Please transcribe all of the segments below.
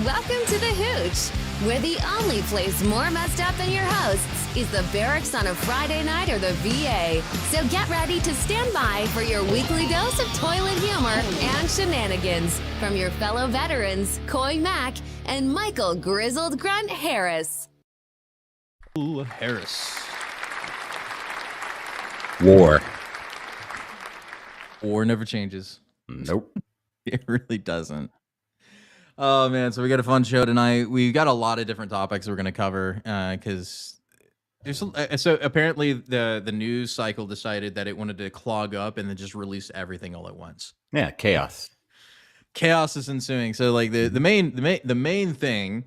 Welcome to the Hooch, where the only place more messed up than your hosts is the barracks on a Friday night or the VA. So get ready to stand by for your weekly dose of toilet humor and shenanigans from your fellow veterans, Coy Mack and Michael Grizzled Grunt Harris. Ooh, Harris. War never changes. Nope. It really doesn't. Oh man, so we got a fun show tonight. We've got a lot of different topics we're going to cover because so apparently the news cycle decided that it wanted to clog up and then just release everything all at once. Yeah, chaos. Chaos is ensuing. So like the main thing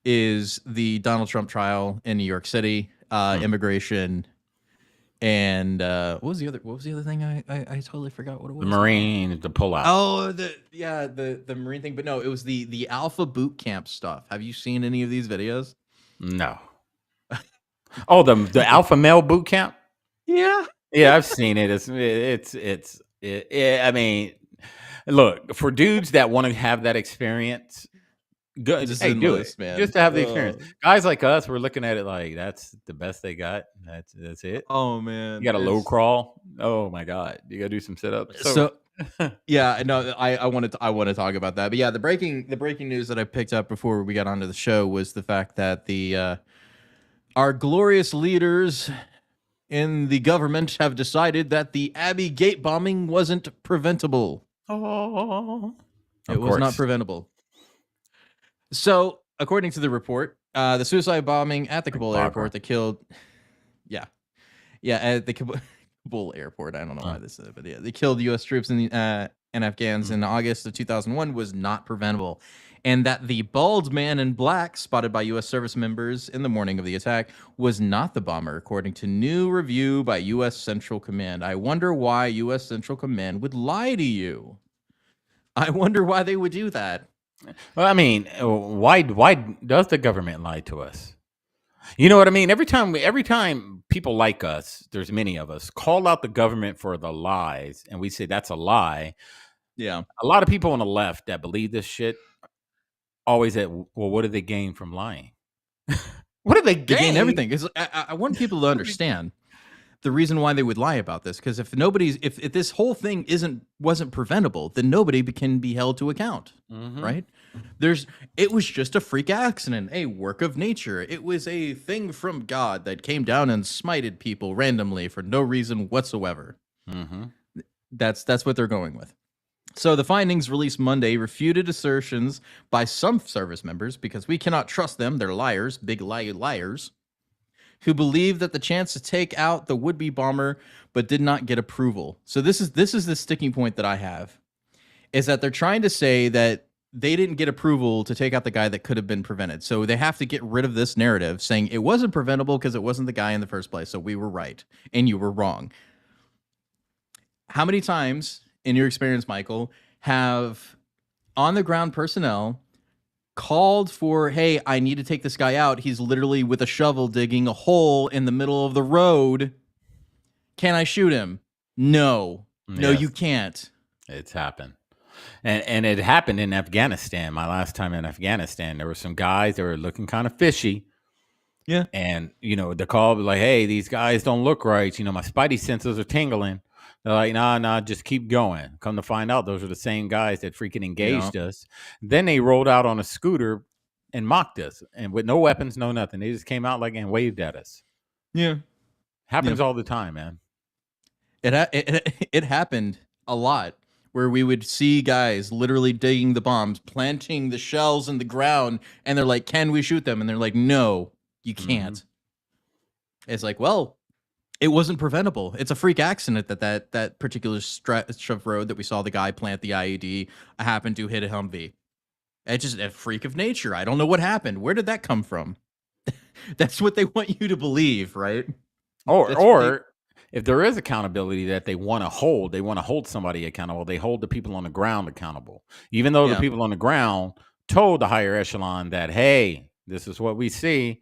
is the Donald Trump trial in New York City, immigration. And what was the other thing? I totally forgot what it was. The Marine, the pullout. Oh, the Marine thing, but no, it was the Alpha Bootcamp stuff. Have you seen any of these videos? No. Oh, the Alpha Male Bootcamp. Yeah, I've seen it. I mean, look, for dudes that want to have that experience. Good, just do it, man. Just to have the experience. Guys like us, we're looking at it like that's the best they got. That's it. Oh man, you got a low crawl. Oh my god, you got to do some sit-ups. So yeah, no, I want to talk about that. But yeah, the breaking news that I picked up before we got onto the show was the fact that our glorious leaders in the government have decided that the Abbey Gate bombing wasn't preventable. Oh, it was not preventable. So, according to the report, the suicide bombing at the Kabul airport that killed, at the Kabul airport. I don't know why this is, but yeah, they killed U.S. troops and Afghans in August of 2001 was not preventable, and that the bald man in black spotted by U.S. service members in the morning of the attack was not the bomber, according to new review by U.S. Central Command. I wonder why U.S. Central Command would lie to you. I wonder why they would do that. Well, I mean, why does the government lie to us? You know what I mean? Every time people like us, there's many of us, call out the government for the lies, and we say that's a lie. Yeah. A lot of people on the left that believe this shit always say, well, what do they gain from lying? What do they gain? They gain everything. Because I want people to understand the reason why they would lie about this, because if this whole thing wasn't preventable, then nobody can be held to account, right? It was just a freak accident, a work of nature. It was a thing from God that came down and smited people randomly for no reason whatsoever. That's what they're going with. So the findings released Monday refuted assertions by some service members, because we cannot trust them. They're liars, big liars, who believed that the chance to take out the would-be bomber but did not get approval. So this is the sticking point that I have, is that they're trying to say that they didn't get approval to take out the guy that could have been prevented. So they have to get rid of this narrative saying it wasn't preventable because it wasn't the guy in the first place. So we were right and you were wrong. How many times in your experience, Michael, have on-the-ground personnel called for, hey, I need to take this guy out. He's literally with a shovel digging a hole in the middle of the road. Can I shoot him? No. No, you can't. It's happened. And it happened in Afghanistan. My last time in Afghanistan, there were some guys that were looking kind of fishy. Yeah. And, the call was like, hey, these guys don't look right. My spidey senses are tingling. They're like, nah, just keep going. Come to find out, those are the same guys that freaking engaged us. Then they rolled out on a scooter and mocked us, and with no weapons, no nothing. They just came out and waved at us. Yeah, happens all the time, man. It happened a lot, where we would see guys literally digging the bombs, planting the shells in the ground, and they're like, "Can we shoot them?" And they're like, "No, you can't." It's like, well, it wasn't preventable. It's a freak accident that particular stretch of road that we saw the guy plant the IED happened to hit a Humvee. It's just a freak of nature. I don't know what happened. Where did that come from? That's what they want you to believe, right? Or if there is accountability that they want to hold somebody accountable. They hold the people on the ground accountable, even though the people on the ground told the higher echelon that, hey, this is what we see.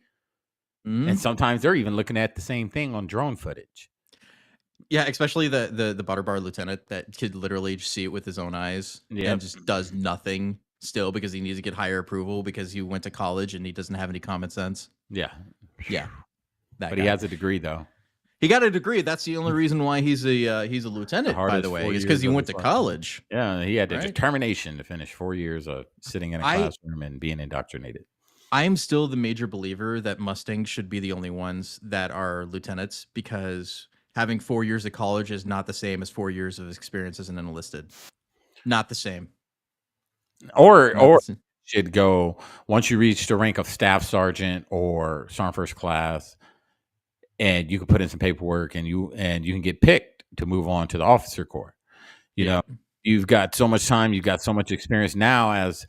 And sometimes they're even looking at the same thing on drone footage. Yeah, especially the butter bar lieutenant that could literally just see it with his own eyes and just does nothing. still because he needs to get higher approval because he went to college and he doesn't have any common sense. Yeah. That But guy. he has a degree though. He got a degree. That's the only reason why he's a lieutenant. By the way, is because he went to college. Yeah, he had the determination to finish 4 years of sitting in a classroom and being indoctrinated. I am still the major believer that Mustangs should be the only ones that are lieutenants because having 4 years of college is not the same as 4 years of experience as an enlisted. Not the same. Or should go once you reach the rank of staff sergeant or sergeant first class, and you can put in some paperwork and you can get picked to move on to the officer corps. You know, you've got so much time, you've got so much experience now. As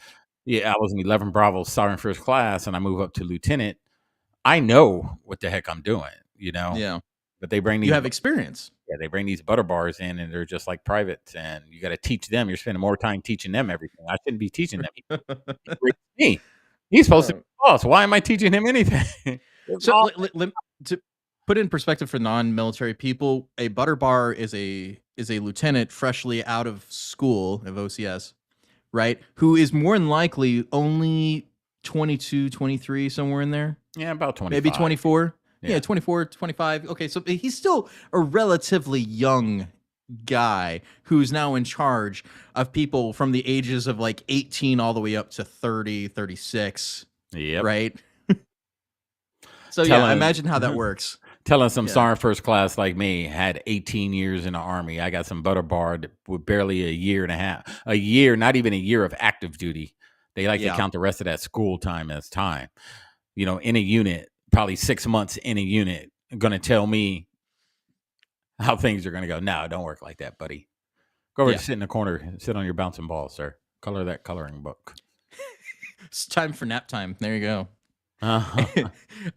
I was in 11 Bravo sergeant first class, and I move up to lieutenant. I know what the heck I'm doing. But they bring you have experience. Yeah, they bring these butter bars in, and they're just like privates, and you got to teach them. You're spending more time teaching them everything. I shouldn't be teaching them. Me, he's supposed to be the boss. Why am I teaching him anything? So, to put in perspective for non-military people, a butter bar is a lieutenant freshly out of school of OCS, right? Who is more than likely only 22, 23, somewhere in there. Yeah, about 25. Maybe 24. Yeah, 24, 25. Okay, so he's still a relatively young guy who's now in charge of people from the ages of like 18 all the way up to 30, 36. Yep. Right? So imagine how that works. Telling some sergeant first class like me had 18 years in the Army. I got some butter barred with barely a year and a half. A year, not even a year of active duty. They like to count the rest of that school time as time. In a unit. Probably 6 months in a unit, going to tell me how things are going to go. No, don't work like that, buddy. Go over and sit in the corner and sit on your bouncing ball, sir. Color that coloring book. It's time for nap time. There you go.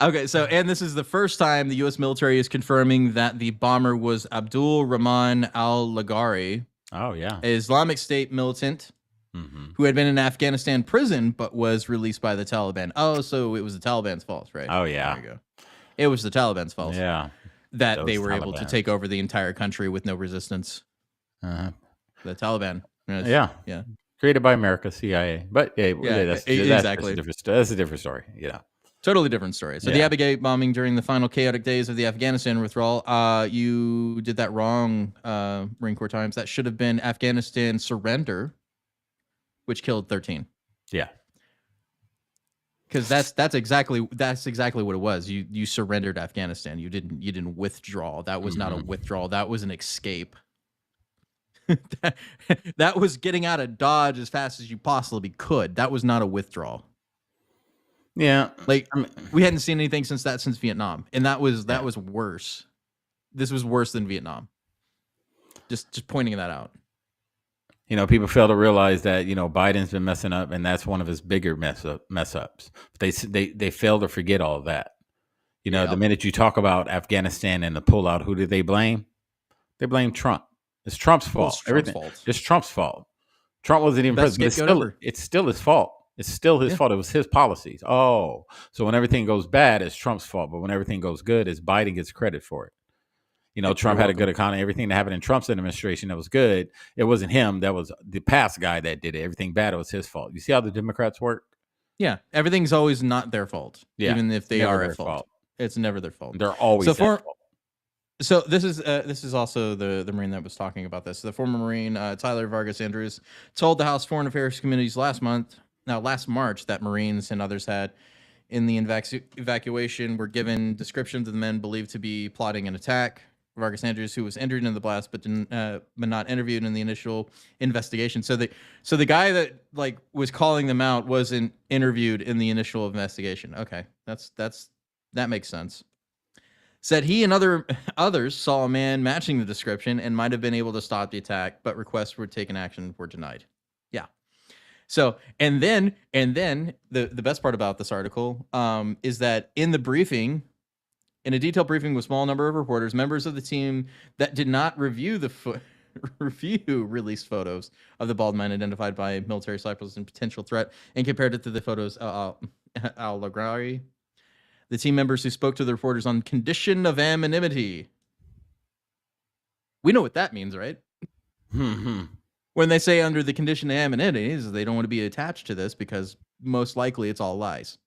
Okay, so, and this is the first time the U.S. military is confirming that the bomber was Abdul Rahman al-Laghari. Oh, yeah. An Islamic State militant. Who had been in Afghanistan prison but was released by the Taliban. Oh, so it was the Taliban's fault, right? Oh, yeah. There you go. It was the Taliban's fault. Yeah. That they were able to take over the entire country with no resistance. The Taliban. Yeah. Created by America, CIA. But that's exactly. That's a different story. Yeah. Totally different story. So the Abu Ghraib bombing during the final chaotic days of the Afghanistan withdrawal, you did that wrong, Marine Corps Times. That should have been Afghanistan surrender, which killed 13. Yeah. Because that's exactly what it was. You surrendered Afghanistan. You didn't withdraw. That was not a withdrawal. That was an escape. that was getting out of Dodge as fast as you possibly could. That was not a withdrawal. Yeah. Like we hadn't seen anything since Vietnam. And that was worse. This was worse than Vietnam. Just pointing that out. People fail to realize that, Biden's been messing up, and that's one of his bigger mess ups. They fail to forget all of that. The minute you talk about Afghanistan and the pullout, who did they blame? They blame Trump. It's Trump's fault. It's Trump's fault. Trump wasn't even president. It's still his fault. It's still his fault. It was his policies. Oh, so when everything goes bad, it's Trump's fault. But when everything goes good, it's Biden gets credit for it. Trump had a good economy. Everything that happened in Trump's administration that was good, it wasn't him. That was the past guy that did it. Everything bad, it was his fault. You see how the Democrats work? Yeah, everything's always not their fault. Yeah, even if they are at fault. It's never their fault. They're always at fault. So this is also the Marine that was talking about this. The former Marine Tyler Vargas Andrews told the House Foreign Affairs Committees last March that Marines and others had in the evacuation were given descriptions of the men believed to be plotting an attack. Vargas Andrews, who was injured in the blast but not interviewed in the initial investigation. So the guy that was calling them out wasn't interviewed in the initial investigation. Okay, that makes sense. Said he and others saw a man matching the description and might have been able to stop the attack, but requests for taken action were denied. Yeah. So and then the best part about this article is that in the briefing. In a detailed briefing with a small number of reporters, members of the team that did not review released photos of the bald man identified by military snipers and potential threat and compared it to the photos al-Laghari. The team members who spoke to the reporters on condition of anonymity. We know what that means, right? When they say under the condition of anonymity, they don't want to be attached to this because most likely it's all lies.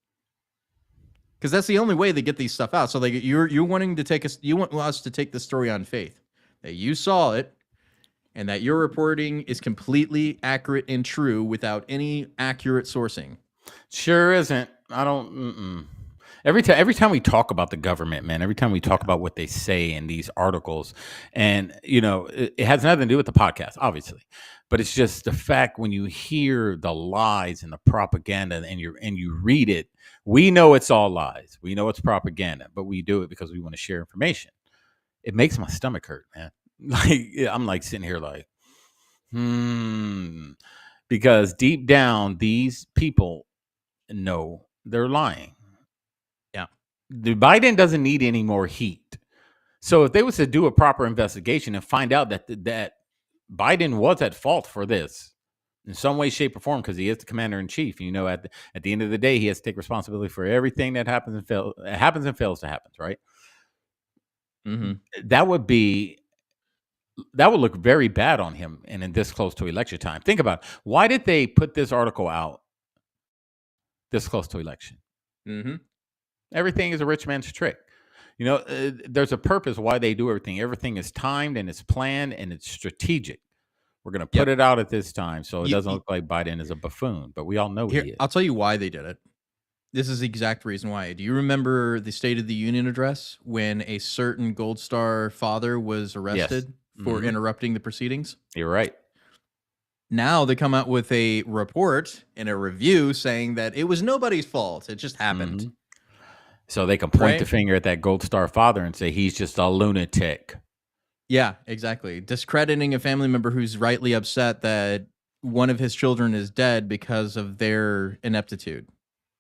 Because that's the only way they get these stuff out. So you're wanting to take us, you want us to take the story on faith that you saw it, and that your reporting is completely accurate and true without any accurate sourcing. Sure isn't. I don't. Every time we talk about the government, man, every time we talk about what they say in these articles, and it has nothing to do with the podcast, obviously, but it's just the fact when you hear the lies and the propaganda, and you read it, we know it's all lies. We know it's propaganda, but we do it because we want to share information. It makes my stomach hurt, man. Like I'm like sitting here like, because deep down these people know they're lying. Yeah. The Biden doesn't need any more heat. So if they was to do a proper investigation and find out that Biden was at fault for this in some way, shape, or form, because he is the commander in chief, at the end of the day, he has to take responsibility for everything that happens and fails to happen, right? Mm-hmm. That would look very bad on him, and in this close to election time. Think about it. Why did they put this article out this close to election? Mm-hmm. Everything is a rich man's trick. There's a purpose why they do everything. Everything is timed and it's planned and it's strategic. We're going to put it out at this time so it doesn't look like Biden is a buffoon, but we all know he is. I'll tell you why they did it. This is the exact reason why. Do you remember the State of the Union address when a certain Gold Star father was arrested for interrupting the proceedings? You're right. Now they come out with a report and a review saying that it was nobody's fault. It just happened. Mm-hmm. So they can point the finger at that Gold Star father and say he's just a lunatic. Yeah, exactly. Discrediting a family member who's rightly upset that one of his children is dead because of their ineptitude.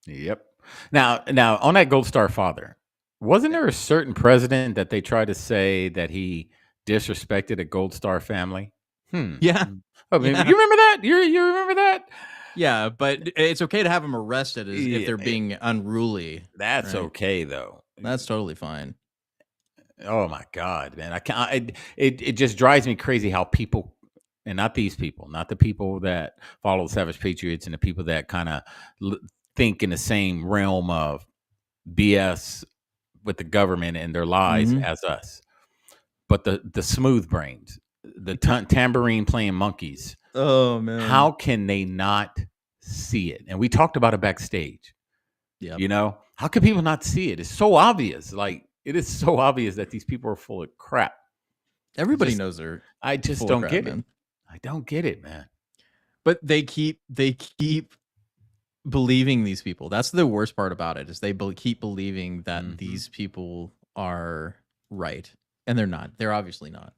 Yep. Now on that Gold Star father, wasn't there a certain president that they tried to say that he disrespected a Gold Star family? Yeah. I mean, you remember that? You remember that? Yeah, but it's okay to have them arrested if they're being unruly. That's okay, though. That's totally fine. Oh my God, man! I can't. It just drives me crazy how people, and not these people, not the people that follow the Savage Patriots, and the people that kind of think in the same realm of BS with the government and their lies as us. But the smooth brains, the tambourine playing monkeys. Oh man, how can they not see it? And we talked about it backstage. Yeah, how can people not see it? It's so obvious. Like it is so obvious that these people are full of crap. Everybody knows they're. I just don't get it. I don't get it, man. But they keep believing these people. That's the worst part about it. Is they keep believing that these people are right, and they're not. They're obviously not.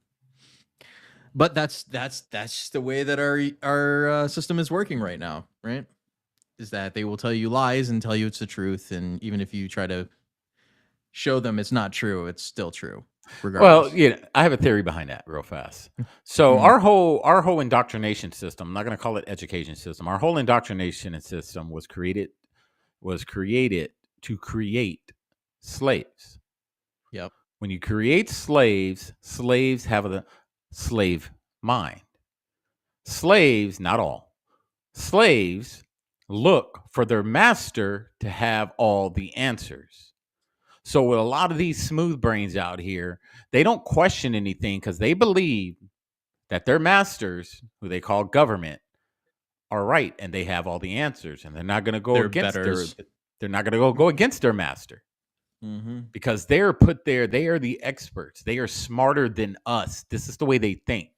But that's the way that our system is working right now, right? Is that they will tell you lies and tell you it's the truth, and even if you try to show them it's not true, it's still true. Regardless. Well, I have a theory behind that real fast. So our whole indoctrination system, I'm not going to call it education system. Our whole indoctrination system was created to create slaves. Yep. When you create slaves have a slave mind. Slaves, not all. Slaves look for their master to have all the answers. So with a lot of these smooth brains out here, they don't question anything because they believe that their masters, who they call government, are right and they have all the answers, and they're not going to go against their master because they're put there. They are the experts. They are smarter than us. This is the way they think.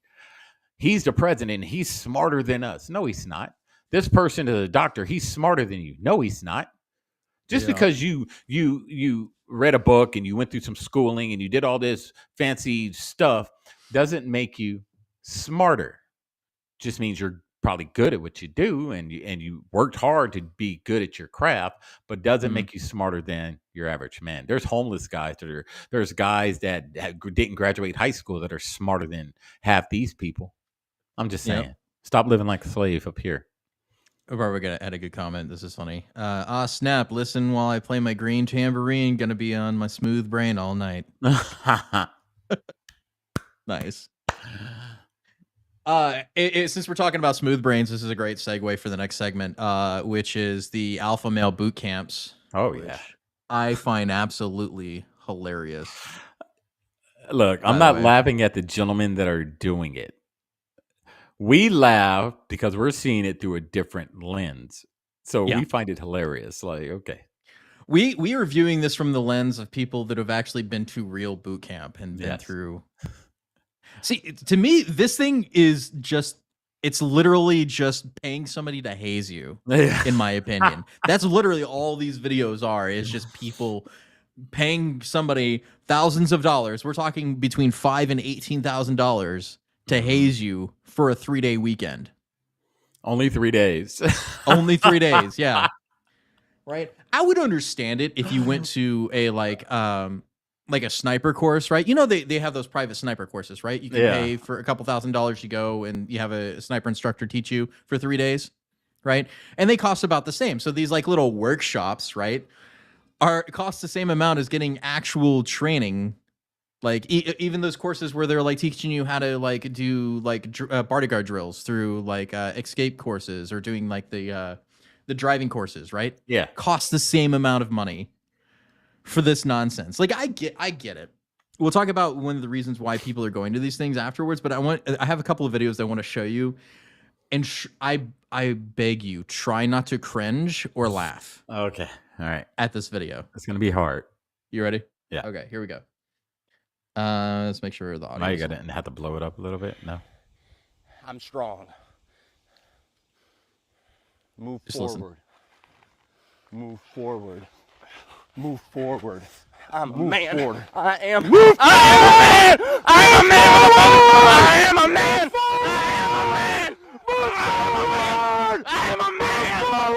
He's the president. He's smarter than us. No, he's not. This person is a doctor. He's smarter than you. No, he's not. Just because you read a book and you went through some schooling and you did all this fancy stuff doesn't make you smarter. Just means you're probably good at what you do and you worked hard to be good at your craft, but doesn't make you smarter than your average man. There's homeless guys there's guys that didn't graduate high school that are smarter than half these people. I'm just saying, stop living like a slave up here. Barbara had a good comment. This is funny. Snap, listen while I play my green tambourine. Gonna be on my smooth brain all night. Nice. Since we're talking about smooth brains, this is a great segue for the next segment, which is the alpha male boot camps. Oh yeah, I find absolutely hilarious. Look, I'm not laughing at the gentlemen that are doing it. We laugh because we're seeing it through a different lens, so we find it hilarious. Like, okay, we are viewing this from the lens of people that have actually been to real boot camp and been through. See, to me, this thing is it's literally just paying somebody to haze you, in my opinion. That's literally all these videos are, is just people paying somebody thousands of dollars. We're talking between $5,000 and $18,000 to haze you for a 3-day weekend. Only 3 days. Only 3 days, yeah. Right? I would understand it if you went to a like a sniper course, right? You know, they have those private sniper courses, right? You can pay for a couple $1,000s, you go and you have a sniper instructor teach you for 3 days, right? And they cost about the same. So these like little workshops, right, cost the same amount as getting actual training. Like even those courses where they're like teaching you how to like do like bodyguard drills through like escape courses, or doing like the driving courses, right? Yeah, cost the same amount of money for this nonsense. Like I get it. We'll talk about one of the reasons why people are going to these things afterwards, but I have a couple of videos I want to show you, and I beg you, try not to cringe or laugh. Okay, all right. At this video, it's gonna be hard. You ready? Yeah. Okay, here we go. Let's make sure the audio. Now you got to have to blow it up a little bit. No, I'm strong. Move Just forward. listen. Move forward. Move forward. I'm Move a man. forward. I am. Move I am a man. I am a man. I am a man. I am a man. Move forward. I am a man. I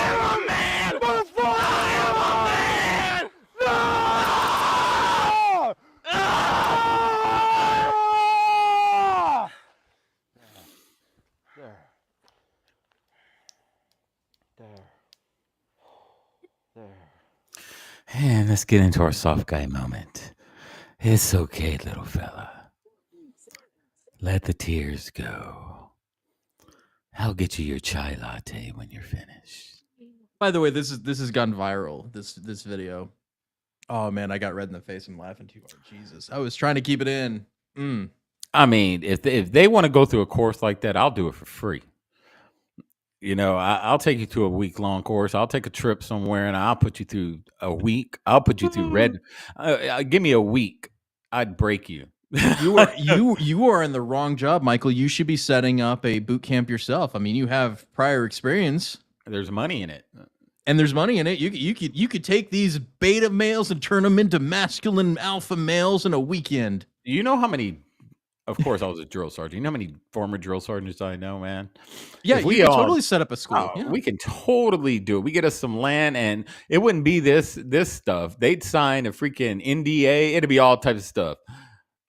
am a man. Move forward. I am a man. No. And let's get into our soft guy moment. It's okay, little fella. Let the tears go. I'll get you your chai latte when you're finished. By the way, this has gone viral. This video. Oh man, I got red in the face. I'm laughing too hard. Jesus, I was trying to keep it in. I mean, if they want to go through a course like that, I'll do it for free. You know, I'll take you to a week-long course. I'll take a trip somewhere, and I'll put you through a week. I'll put you through give me a week. I'd break you. You are in the wrong job, Michael. You should be setting up a boot camp yourself. I mean, you have prior experience. There's money in it. And there's money in it. You could take these beta males and turn them into masculine alpha males in a weekend. You know how many? Of course, I was a drill sergeant. You know how many former drill sergeants I know, man? Yeah, we can totally set up a school. We can totally do it. We get us some land, and it wouldn't be this stuff. They'd sign a freaking NDA. It'd be all types of stuff.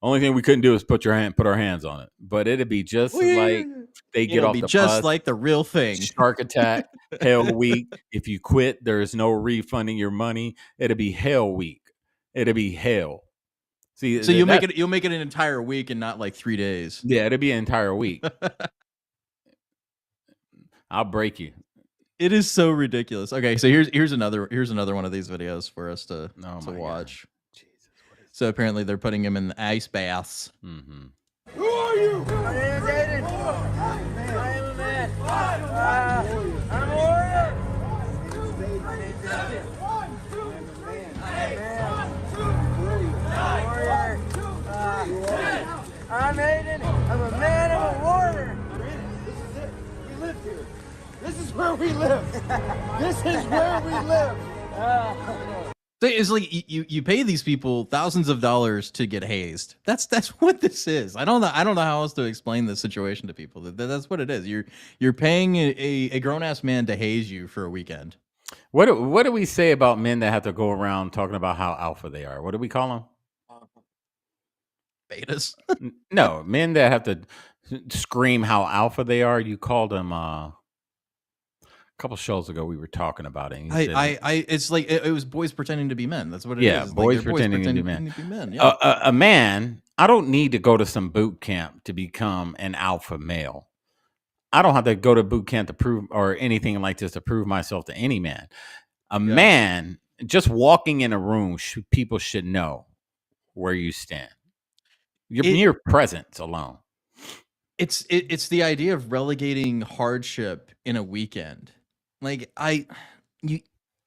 Only thing we couldn't do is put our hands on it. But it'd be just like they get off the just bus, like the real thing. Shark attack, hell week. If you quit, there is no refunding your money. It'd be hell week. It'd be hell. See, so you'll make it an entire week and not like 3 days. Yeah, it'll be an entire week. I'll break you. It is so ridiculous. Okay, so here's another one of these videos for us to watch. Jesus, so apparently they're putting him in the ice baths. Mm-hmm. Who are you? My name is Aiden. I am a man. I'm a warrior. My name is Aiden. I'm Aiden. I'm a man. I'm a warrior. This is it. We live here. This is where we live. This is where we live. So it's like you pay these people thousands of dollars to get hazed. That's what this is. I don't know how else to explain this situation to people. That's what it is. You're paying a grown ass man to haze you for a weekend. What do we say about men that have to go around talking about how alpha they are? What do we call them? Betas. No, men that have to scream how alpha they are. You call them couple shows ago we were talking about it. And it's like it was boys pretending to be men. That's what it is. Yeah, It's boys like they're pretending to be men. Yeah. A man, I don't need to go to some boot camp to become an alpha male. I don't have to go to boot camp to prove or anything like this to prove myself to any man. A man, just walking in a room, people should know where you stand. Your mere presence alone. It's the idea of relegating hardship in a weekend. Like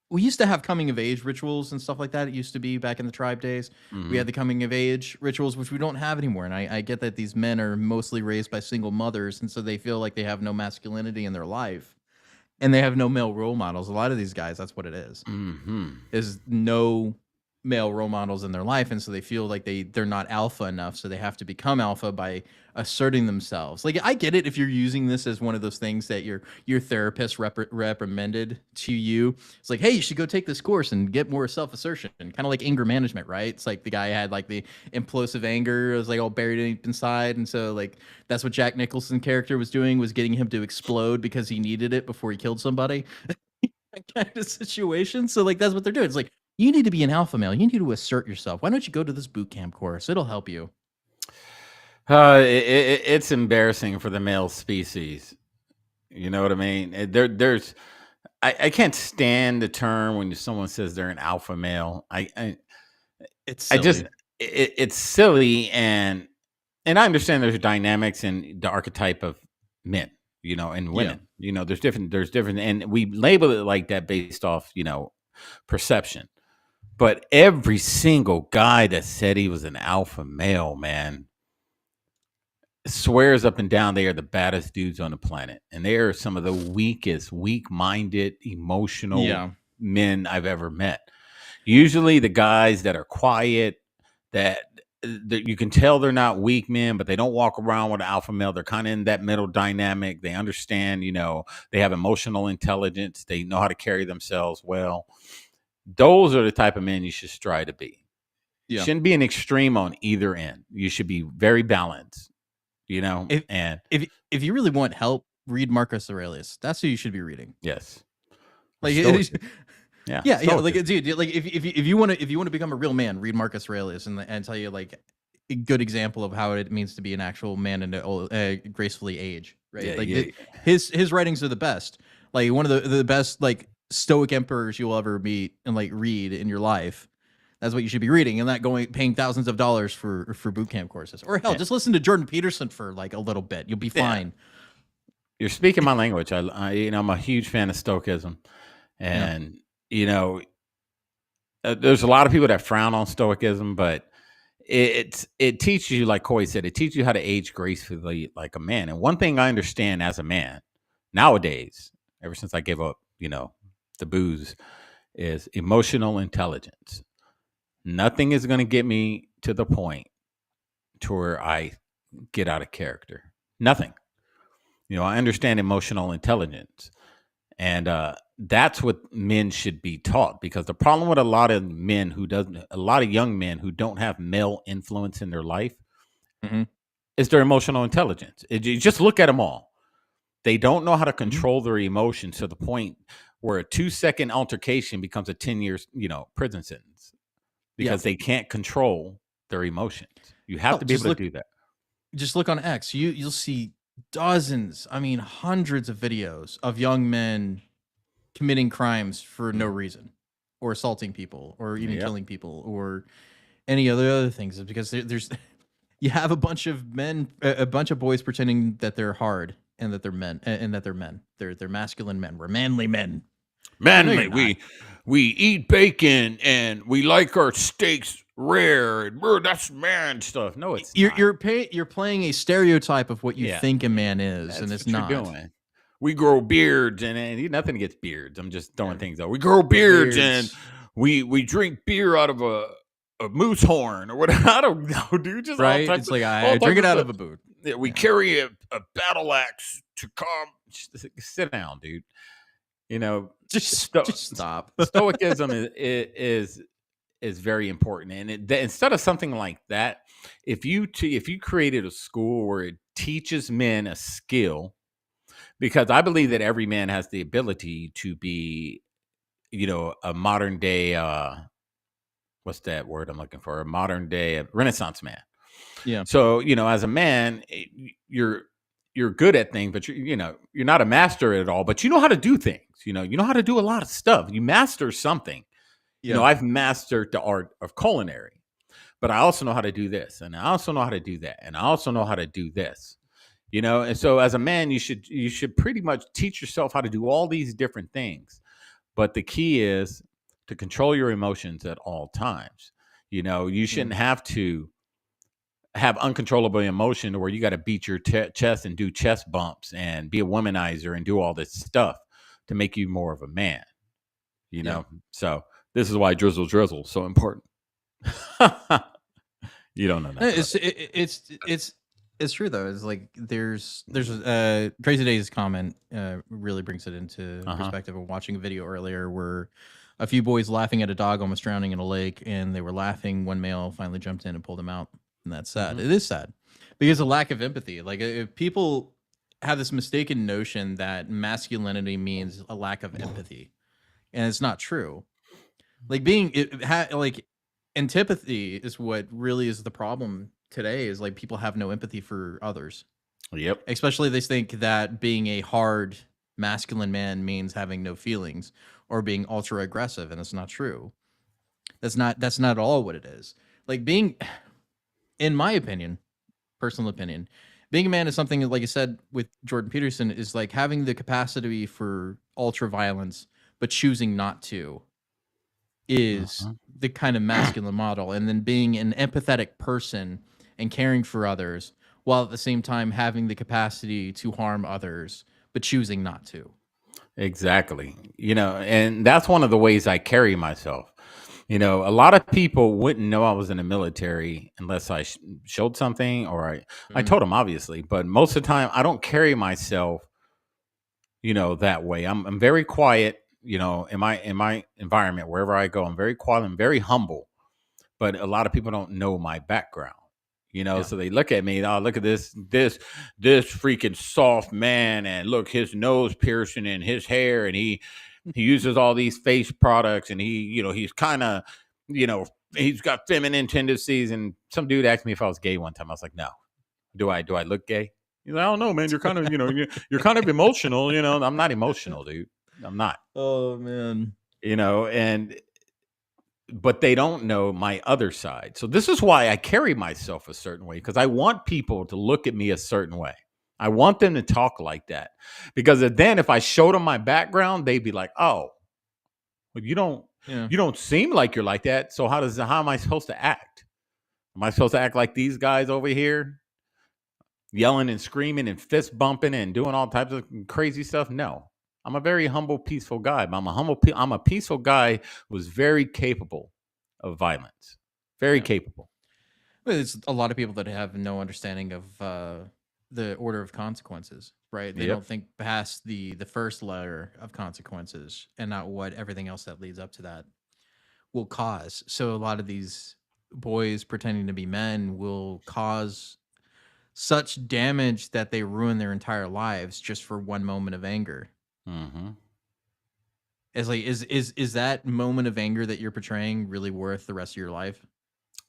we used to have coming of age rituals and stuff like that. It used to be back in the tribe days. Mm-hmm. We had the coming of age rituals, which we don't have anymore. And I get that these men are mostly raised by single mothers, and so they feel like they have no masculinity in their life, and they have no male role models. A lot of these guys, that's what it is. Mm-hmm. Is no male role models in their life, and so they feel like they're not alpha enough, so they have to become alpha by asserting themselves. Like, I get it if you're using this as one of those things that your therapist recommended to you. It's like, hey, you should go take this course and get more self-assertion, kind of like anger management, right? It's like the guy had like the implosive anger, it was like all buried inside, and so like that's what Jack Nicholson's character was doing, was getting him to explode because he needed it before he killed somebody. Kind of situation. So like that's what they're doing. It's like, you need to be an alpha male. You need to assert yourself. Why don't you go to this boot camp course? It'll help you. It's embarrassing for the male species. You know what I mean? I can't stand the term when someone says they're an alpha male. It's silly. It's silly, and I understand there's dynamics in the archetype of men, and women. Yeah. There's different, and we label it like that based off, perception. But every single guy that said he was an alpha male, man, swears up and down they are the baddest dudes on the planet. And they are some of the weakest, weak-minded, emotional men I've ever met. Usually the guys that are quiet, that you can tell they're not weak men, but they don't walk around with an alpha male. They're kind of in that middle dynamic. They understand, they have emotional intelligence. They know how to carry themselves well. Those are the type of men you should strive to be. Yeah. Shouldn't be an extreme on either end. You should be very balanced, and if you really want help, read Marcus Aurelius. That's who you should be reading. Yes. Like yeah. Like, dude, like if you want to become a real man, read Marcus Aurelius and tell you like a good example of how it means to be an actual man and gracefully age. Right. His writings are the best. Like one of the best like stoic emperors you'll ever meet and like read in your life. That's what you should be reading, and not paying thousands of dollars for boot camp courses. Or hell, just listen to Jordan Peterson for like a little bit. You'll be fine. You're speaking my language. I'm a huge fan of Stoicism, and there's a lot of people that frown on Stoicism, but it teaches you, like Coy said, it teaches you how to age gracefully like a man. And one thing I understand as a man nowadays, ever since I gave up, the booze, is emotional intelligence. Nothing is going to get me to the point to where I get out of character. Nothing. I understand emotional intelligence, and that's what men should be taught. Because the problem with a lot of young men who don't have male influence in their life is their emotional intelligence. You just look at them all. They don't know how to control their emotions to the point where a 2-second altercation becomes a 10 years, prison sentence, because they can't control their emotions. You have to be able to do that. Just look on X. You'll see dozens, hundreds of videos of young men committing crimes for no reason, or assaulting people, or even killing people, or any other things. Because there's you have a bunch of men, a bunch of boys pretending that they're hard and that they're men, and that they're men. They're masculine men. We're manly men. Manly. No, we eat bacon and we like our steaks rare, and that's man stuff. No, it's not. You're playing a stereotype of what you think a man is, that's and it's what not. You're doing. We grow beards, and nothing against beards. I'm just throwing things out. We grow beards, and we drink beer out of a moose horn or whatever. I don't know, dude. Just right. It's like I drink it out of a boot. Yeah, we carry a battle axe to come. Just sit down, dude. Just stop. Stoicism is very important, and instead of something like that, if you created a school where it teaches men a skill, Because I believe that every man has the ability to be, a modern day, what's that word I'm looking for? A modern day Renaissance man. Yeah. So, as a man, you're good at things, but you're not a master at it all, but you know how to do things. You know how to do a lot of stuff. You master something. Yeah. I've mastered the art of culinary, but I also know how to do this, and I also know how to do that, and I also know how to do this. And so as a man, you should pretty much teach yourself how to do all these different things. But the key is to control your emotions at all times. You shouldn't have to have uncontrollable emotion where you got to beat your chest and do chest bumps and be a womanizer and do all this stuff to make you more of a man. So this is why drizzle is so important. You don't know that. It's true though. It's like there's Crazy Days comment really brings it into perspective. Of watching a video earlier where a few boys laughing at a dog almost drowning in a lake, and they were laughing. One male finally jumped in and pulled him out, and that's sad. It is sad because of lack of empathy. Like if people have this mistaken notion that masculinity means a lack of empathy, and it's not true. Like antipathy is what really is the problem today. Is like people have no empathy for others. Yep. Especially they think that being a hard masculine man means having no feelings or being ultra aggressive, and it's not true. That's not all what it is. Like being, in my opinion, personal opinion, being a man is something, like I said with Jordan Peterson, is like having the capacity for ultra violence but choosing not to is the kind of masculine model. And then being an empathetic person and caring for others while at the same time having the capacity to harm others but choosing not to. Exactly. And that's one of the ways I carry myself. A lot of people wouldn't know I was in the military unless I showed something, or I told them, obviously, but most of the time I don't carry myself, that way. I'm very quiet, in my environment, wherever I go. I'm very quiet. I'm very humble, but a lot of people don't know my background. So they look at me, oh, look at this freaking soft man, and look, his nose piercing and his hair, and he uses all these face products, and he's kind of, he's got feminine tendencies. And some dude asked me if I was gay one time. I was like, no. Do I look gay? He's like, I don't know, man. You're kind of, you're kind of emotional. I'm not emotional, dude. I'm not. Oh man. But they don't know my other side. So this is why I carry myself a certain way, because I want people to look at me a certain way. I want them to talk like that, because then if I showed them my background, they'd be like, oh, well, you don't seem like you're like that. So how am I supposed to act? Am I supposed to act like these guys over here, yelling and screaming and fist bumping and doing all types of crazy stuff? No. I'm a very humble, peaceful guy. But I'm a peaceful guy who's very capable of violence. Very capable. It's a lot of people that have no understanding of the order of consequences, right? They don't think past the first layer of consequences and not what everything else that leads up to that will cause. So a lot of these boys pretending to be men will cause such damage that they ruin their entire lives just for one moment of anger. Mm-hmm. It's like, is that moment of anger that you're portraying really worth the rest of your life?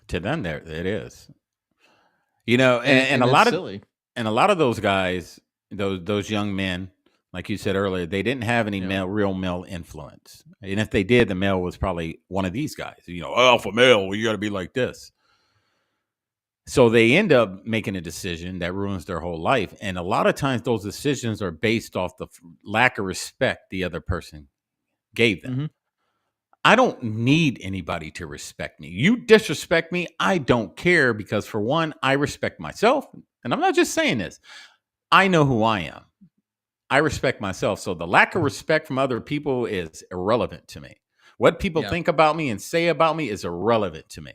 To them, there it is. And a lot of those guys, those young men, like you said earlier, they didn't have any real male influence. And if they did, the male was probably one of these guys. Alpha male, well, you got to be like this. So they end up making a decision that ruins their whole life. And a lot of times those decisions are based off the lack of respect the other person gave them. Mm-hmm. I don't need anybody to respect me. You disrespect me, I don't care, because for one, I respect myself. And I'm not just saying this. I know who I am. I respect myself. So the lack of respect from other people is irrelevant to me. What people think about me and say about me is irrelevant to me.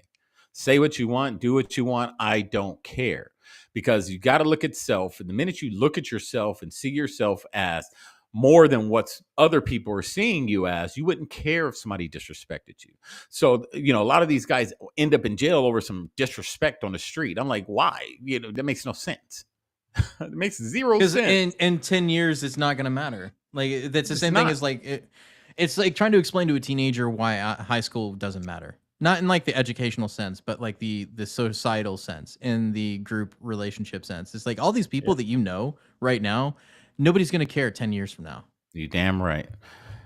Say what you want, do what you want. I don't care, because you got to look at self. And the minute you look at yourself and see yourself as more than what other people are seeing you as, you wouldn't care if somebody disrespected you. So, a lot of these guys end up in jail over some disrespect on the street. I'm like, why? That makes no sense. It makes zero Because sense. in 10 years, it's not going to matter. Like that's the It's same thing not. as like it's like trying to explain to a teenager why high school doesn't matter. Not in like the educational sense, but like the societal sense, in the group relationship sense. It's like all these people Yeah. that you know right now, nobody's going to care 10 years from now. You damn right.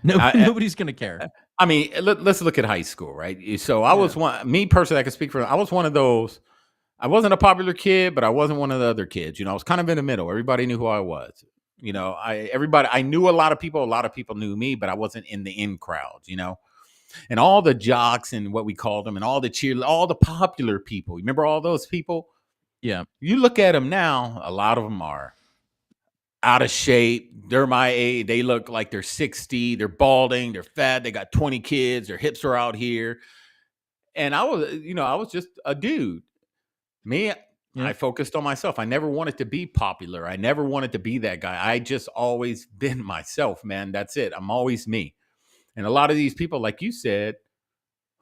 No, I, nobody's going to care. I mean, let's look at high school, right? So I Yeah. was me personally, I can speak for. I was one of those. I wasn't a popular kid, but I wasn't one of the other kids. I was kind of in the middle. Everybody knew who I was. I knew a lot of people. A lot of people knew me, but I wasn't in the in crowds. And all the jocks and what we called them, and all the popular people. Remember all those people? Yeah. You look at them now. A lot of them are out of shape. They're my age. They look like they're 60. They're balding. They're fat. They got 20 kids. Their hips are out here. And I was just a dude. Me, I focused on myself. I never wanted to be popular. I never wanted to be that guy. I just always been myself, man. That's it. I'm always me. And a lot of these people, like you said,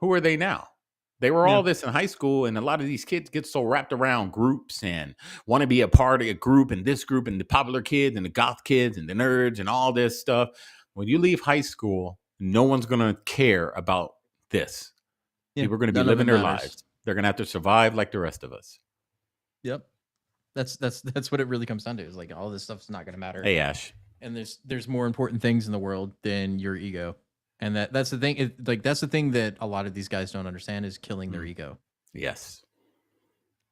who are they now? They were all this in high school, and a lot of these kids get so wrapped around groups and want to be a part of a group, and this group, and the popular kids, and the goth kids, and the nerds, and all this stuff. When you leave high school, no one's going to care about this. People are going to be living their lives. They're going to have to survive like the rest of us. Yep. That's what it really comes down to. Is like all this stuff's not going to matter. Hey, Ash. And there's more important things in the world than your ego. And that's the thing. That's the thing that a lot of these guys don't understand is killing their ego. Yes.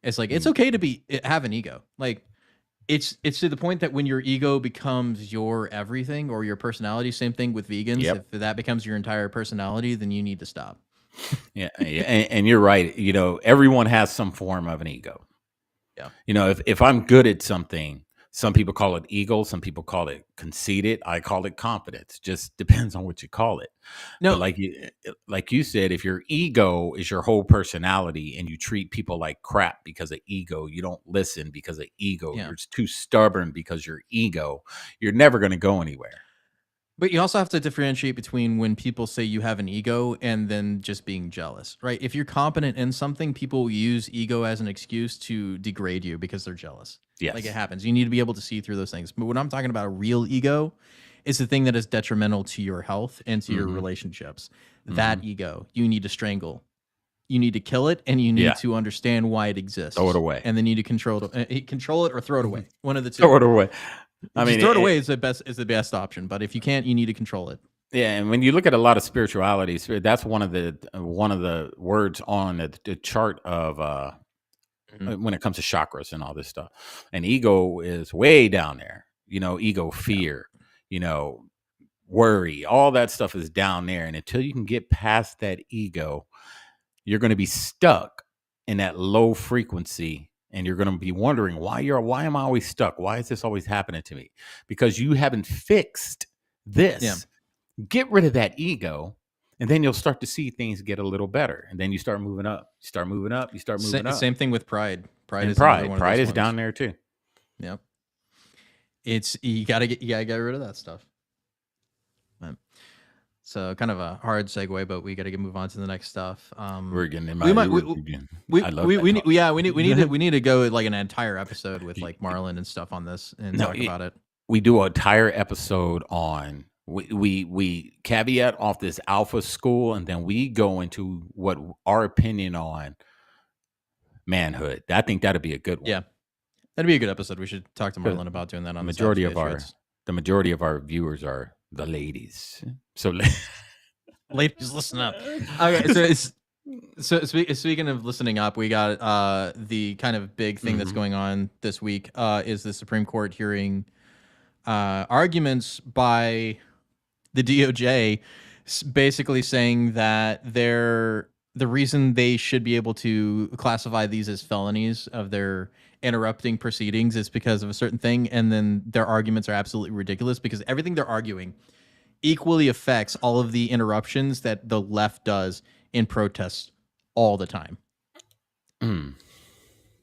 It's like it's okay to have an ego. Like it's to the point that when your ego becomes your everything or your personality, same thing with vegans. Yep. If that becomes your entire personality, then you need to stop. Yeah, and you're right. Everyone has some form of an ego. Yeah. If I'm good at something, some people call it ego, some people call it conceited. I call it confidence. Just depends on what you call it. No, But like you said, if your ego is your whole personality and you treat people like crap because of ego, you don't listen because of ego, you're too stubborn because your ego, you're never going to go anywhere. But you also have to differentiate between when people say you have an ego and then just being jealous, right? If you're competent in something, people use ego as an excuse to degrade you because they're jealous. Yes. Like it happens. You need to be able to see through those things. But when I'm talking about a real ego, it's the thing that is detrimental to your health and to your relationships. That ego, you need to strangle. You need to kill it, and you need to understand why it exists. Throw it away. And then you need to control it or throw it away. One of the two. Throw it away. I mean, throw it away is the best option. But if you can't, you need to control it. Yeah, and when you look at a lot of spirituality, that's one of the words on the chart of when it comes to chakras and all this stuff. And ego is way down there. Ego, fear, worry, all that stuff is down there. And until you can get past that ego, you're going to be stuck in that low frequency. And you're going to be wondering why am I always stuck? Why is this always happening to me? Because you haven't fixed this. Yeah. Get rid of that ego, and then you'll start to see things get a little better. And then you start moving up. You start moving up. You start moving up. Same thing with pride. Pride is down there too. Yep. You gotta get rid of that stuff. So kind of a hard segue, but we got to move on to the next stuff. We're getting in we need to go like an entire episode with like Marlon and stuff on this and talk about it. We do an entire episode on we caveat off this alpha school, and then we go into what our opinion on manhood. I think that'd be a good one. Yeah, that'd be a good episode. We should talk to Marlon about doing that on the majority of our viewers are the ladies. So ladies, listen up. Okay, so speaking of listening up, we got the kind of big thing that's going on this week is the Supreme Court hearing arguments by the DOJ basically saying that the reason they should be able to classify these as felonies of their interrupting proceedings is because of a certain thing, and then their arguments are absolutely ridiculous because everything they're arguing equally affects all of the interruptions that the left does in protests all the time.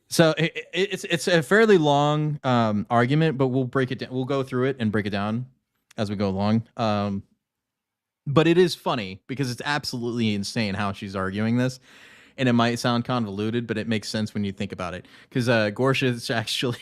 So it's a fairly long argument, but we'll break it down. We'll go through it and break it down as we go along. But it is funny because it's absolutely insane how she's arguing this. And it might sound convoluted, but it makes sense when you think about it. Because Gorsuch actually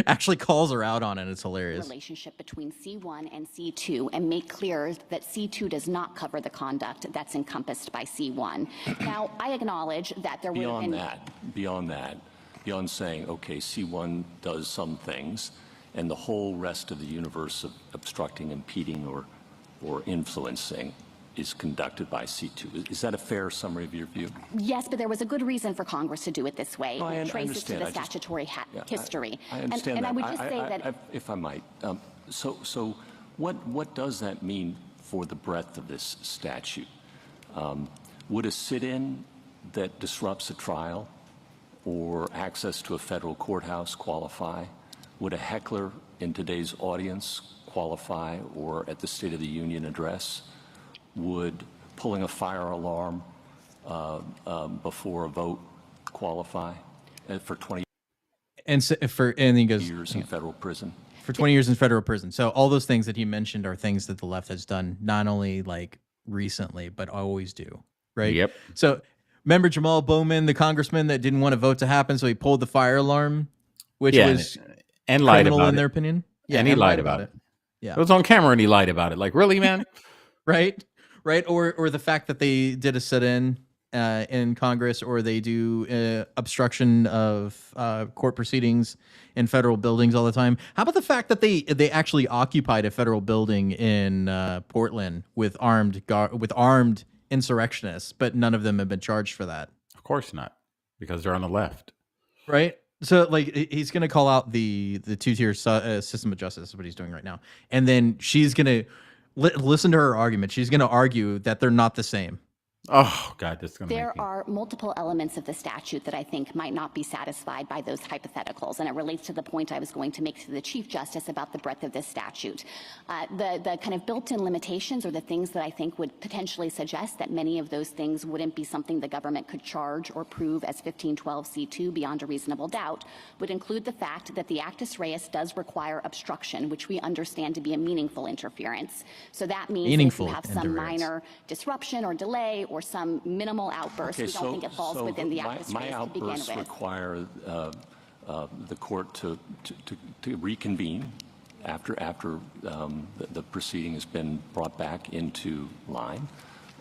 actually calls her out on it. It's hilarious. Relationship between C1 and C2 and make clear that C2 does not cover the conduct that's encompassed by C1. Now, I acknowledge that there would have been... Beyond saying, okay, C1 does some things, and the whole rest of the universe of obstructing, impeding, or influencing is conducted by C2. Is that a fair summary of your view? Yes, but there was a good reason for Congress to do it this way. I It traces to understand. the statutory history. I understand and that. I would just say that... if I might, so what does that mean for the breadth of this statute? Would a sit-in that disrupts a trial or access to a federal courthouse qualify? Would a heckler in today's audience qualify, or at the State of the Union address? Would pulling a fire alarm before a vote qualify for 20 And he goes, years in federal prison? For 20 years in federal prison. So all those things that he mentioned are things that the left has done, not only like recently, but always do. Right. Yep. So remember Jamal Bowman, the congressman that didn't want a vote to happen, so he pulled the fire alarm, which was and lied criminal about in it. their opinion. Yeah, and he lied about it. Yeah, it was on camera, and he lied about it. Like, really, man? right. Or the fact that they did a sit-in in Congress, or they do obstruction of court proceedings in federal buildings all the time. How about the fact that they actually occupied a federal building in Portland with armed insurrectionists, but none of them have been charged for that? Of course not, because they're on the left, right? So like he's going to call out the two-tier system of justice is what he's doing right now, and then she's going to listen to her argument. She's going to argue that they're not the same. Oh, God, this is going to There are multiple elements of the statute that I think might not be satisfied by those hypotheticals, and it relates to the point I was going to make to the Chief Justice about the breadth of this statute. The kind of built-in limitations are the things that I think would potentially suggest that many of those things wouldn't be something the government could charge or prove as 1512c2 beyond a reasonable doubt, would include the fact that the actus reus does require obstruction, which we understand to be a meaningful interference. So that means if you have some minor disruption or delay or some minimal outburst, we don't think it falls within the actus reus to begin with. My outbursts require the court to reconvene after the proceeding has been brought back into line,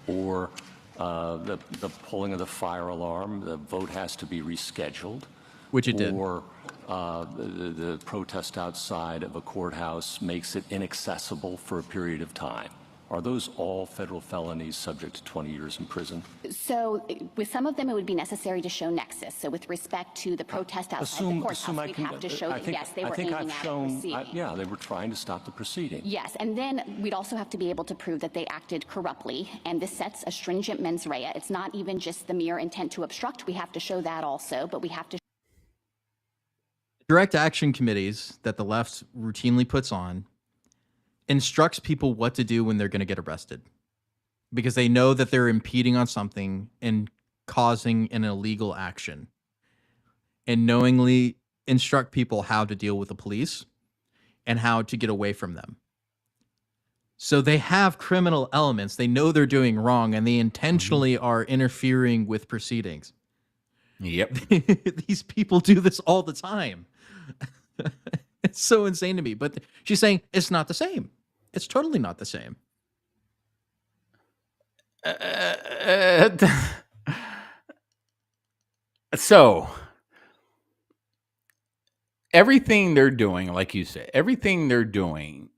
or the pulling of the fire alarm, the vote has to be rescheduled, which it did, or the protest outside of a courthouse makes it inaccessible for a period of time. Are those all federal felonies subject to 20 years in prison? So with some of them, it would be necessary to show nexus. So with respect to the protest outside the courthouse, we'd have to show that, yes, they were aiming at the proceeding. Yeah, they were trying to stop the proceeding. Yes, and then we'd also have to be able to prove that they acted corruptly, and this sets a stringent mens rea. It's not even just the mere intent to obstruct. We have to show that also, but we have to... Direct action committees that the left routinely puts on instructs people what to do when they're going to get arrested, because they know that they're impeding on something and causing an illegal action, and knowingly instruct people how to deal with the police and how to get away from them. So they have criminal elements. They know they're doing wrong, and they intentionally are interfering with proceedings. Yep. These people do this all the time. It's so insane to me. But she's saying it's not the same. It's totally not the same. So everything they're doing, like you said, everything they're doing,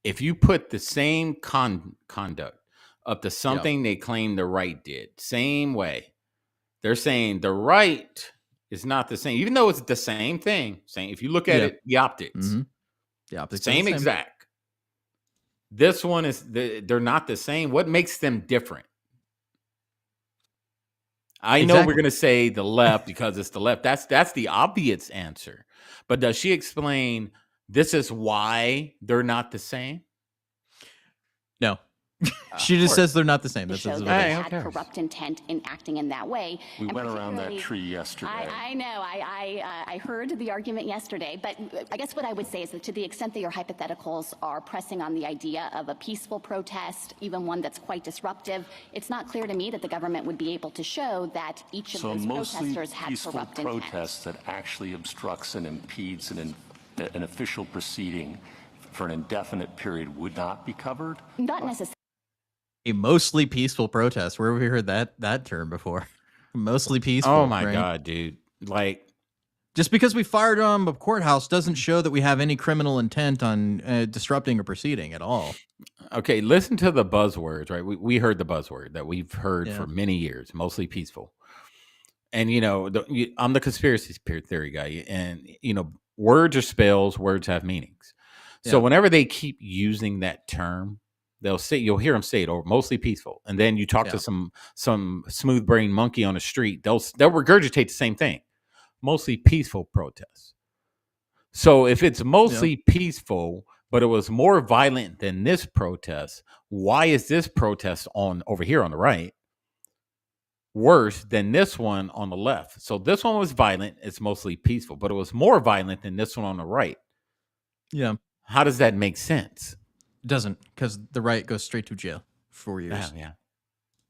if you put the same conduct up to something they claim the right did, same way, they're saying the right is not the same, even though it's the same thing. Saying if you look at it, the optics, same exact. This one is they're not the same. What makes them different? I know we're gonna say the left because it's the left. That's the obvious answer. But does she explain this is why they're not the same? No. She just says they're not the same. To That's show what that it they is. had corrupt intent in acting in that way. We And went around that particularly- tree yesterday. I know. I heard the argument yesterday, but I guess what I would say is that to the extent that your hypotheticals are pressing on the idea of a peaceful protest, even one that's quite disruptive, it's not clear to me that the government would be able to show that each of So those mostly protesters had peaceful corrupt intent. protest that actually obstructs and impedes an official proceeding for an indefinite period would not be covered? Not necessarily. A mostly peaceful protest. Where have we heard that term before? Mostly peaceful. Oh my right? God, dude. Like, Just because we fired a courthouse doesn't show that we have any criminal intent on disrupting a proceeding at all. okay, listen to the buzzwords, right? We heard the buzzword that we've heard for many years, mostly peaceful. And, I'm the conspiracy theory guy. And, words are spells, words have meanings. So whenever they keep using that term, you'll hear them say it, or mostly peaceful. And then you talk to some smooth brain monkey on the street, they'll regurgitate the same thing. Mostly peaceful protests. So if it's mostly peaceful, but it was more violent than this protest, why is this protest over here on the right worse than this one on the left? So this one was violent, it's mostly peaceful, but it was more violent than this one on the right. Yeah. How does that make sense? Doesn't, because the right goes straight to jail for 4 years. Yeah.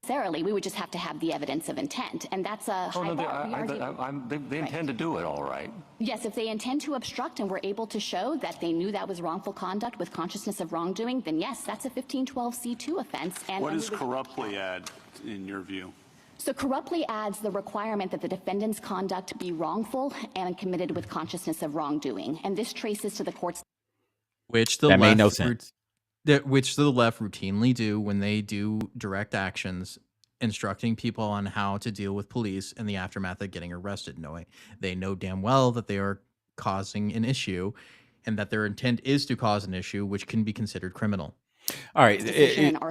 Necessarily, we would just have to have the evidence of intent, and that's a high bar. They intend to do it all right. Yes, if they intend to obstruct and were able to show that they knew that was wrongful conduct with consciousness of wrongdoing, then yes, that's a 1512C2 offense. And what does corruptly add, in your view? So corruptly adds the requirement that the defendant's conduct be wrongful and committed with consciousness of wrongdoing, and this traces to the court's. That made no sense. Which the left routinely do when they do direct actions, instructing people on how to deal with police in the aftermath of getting arrested, knowing they know damn well that they are causing an issue and that their intent is to cause an issue, which can be considered criminal. All right.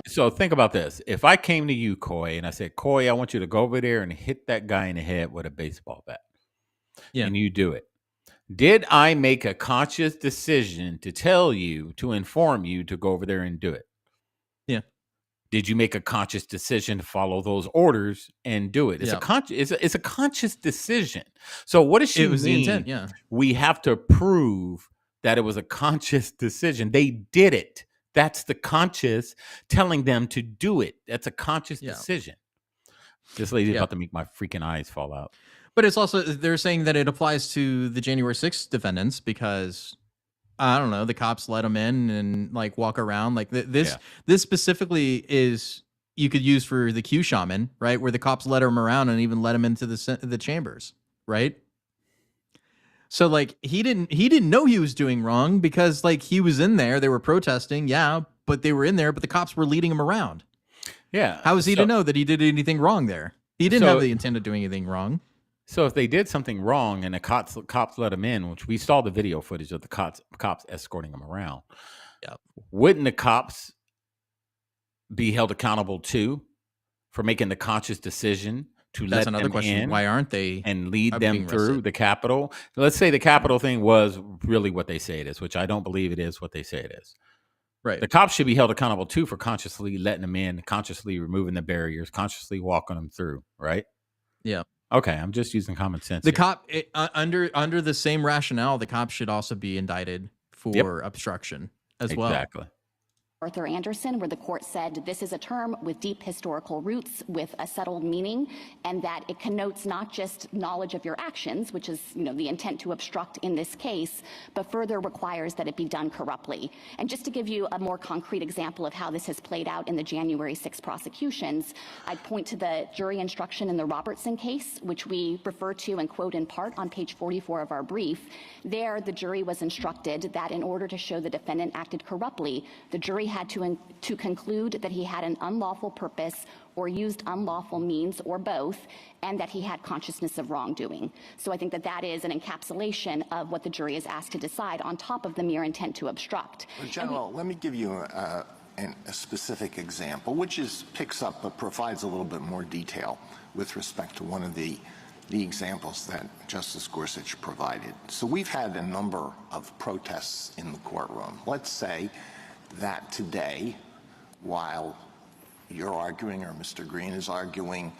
So think about this. If I came to you, Coy, and I said, Coy, I want you to go over there and hit that guy in the head with a baseball bat. Yeah. And you do it. Did I make a conscious decision to tell you, to inform you to go over there and do it? Yeah. Did you make a conscious decision to follow those orders and do it? It's a conscious decision. So what does she mean? It was the intent, yeah. We have to prove that it was a conscious decision. They did it. That's the conscious telling them to do it. That's a conscious decision. This lady's about to make my freaking eyes fall out. But it's also, they're saying that it applies to the January 6th defendants because, I don't know, the cops let them in and like walk around. Like this specifically is, you could use for the Q shaman, right? Where the cops let him around and even let him into the chambers, right? So like he didn't know he was doing wrong because like he was in there, they were protesting, but they were in there, but the cops were leading him around. Yeah. How was he to know that he did anything wrong there? He didn't have the intent of doing anything wrong. So if they did something wrong and the cops let him in, which we saw the video footage of the cops escorting him around, wouldn't the cops be held accountable too for making the conscious decision to let them in? Why aren't they? And lead them through the Capitol? Let's say the Capitol thing was really what they say it is, which I don't believe it is what they say it is. Right. The cops should be held accountable too for consciously letting them in, consciously removing the barriers, consciously walking them through, right? Yeah. Okay, I'm just using common sense. The cop under the same rationale, the cop should also be indicted for obstruction as well. Exactly. Arthur Anderson, where the court said this is a term with deep historical roots, with a settled meaning, and that it connotes not just knowledge of your actions, which is the intent to obstruct in this case, but further requires that it be done corruptly. And just to give you a more concrete example of how this has played out in the January 6 prosecutions, I'd point to the jury instruction in the Robertson case, which we refer to and quote in part on page 44 of our brief. There, the jury was instructed that in order to show the defendant acted corruptly, the jury had to conclude that he had an unlawful purpose or used unlawful means or both, and that he had consciousness of wrongdoing. So I think that is an encapsulation of what the jury is asked to decide on top of the mere intent to obstruct. Well, General, let me give you a specific example, which picks up but provides a little bit more detail with respect to one of the examples that Justice Gorsuch provided. So we've had a number of protests in the courtroom. Let's say that today, while you're arguing or Mr. Green is arguing,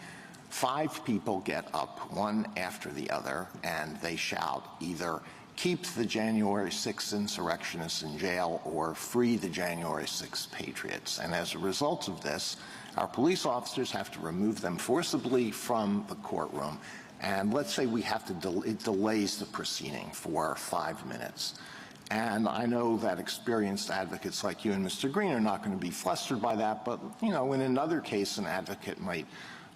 5 people get up, one after the other, and they shout either keep the January 6th insurrectionists in jail or free the January 6th patriots. And as a result of this, our police officers have to remove them forcibly from the courtroom. And let's say we have to, it delays the proceeding for 5 minutes. And I know that experienced advocates like you and Mr. Green are not going to be flustered by that, but, you know, in another case, an advocate might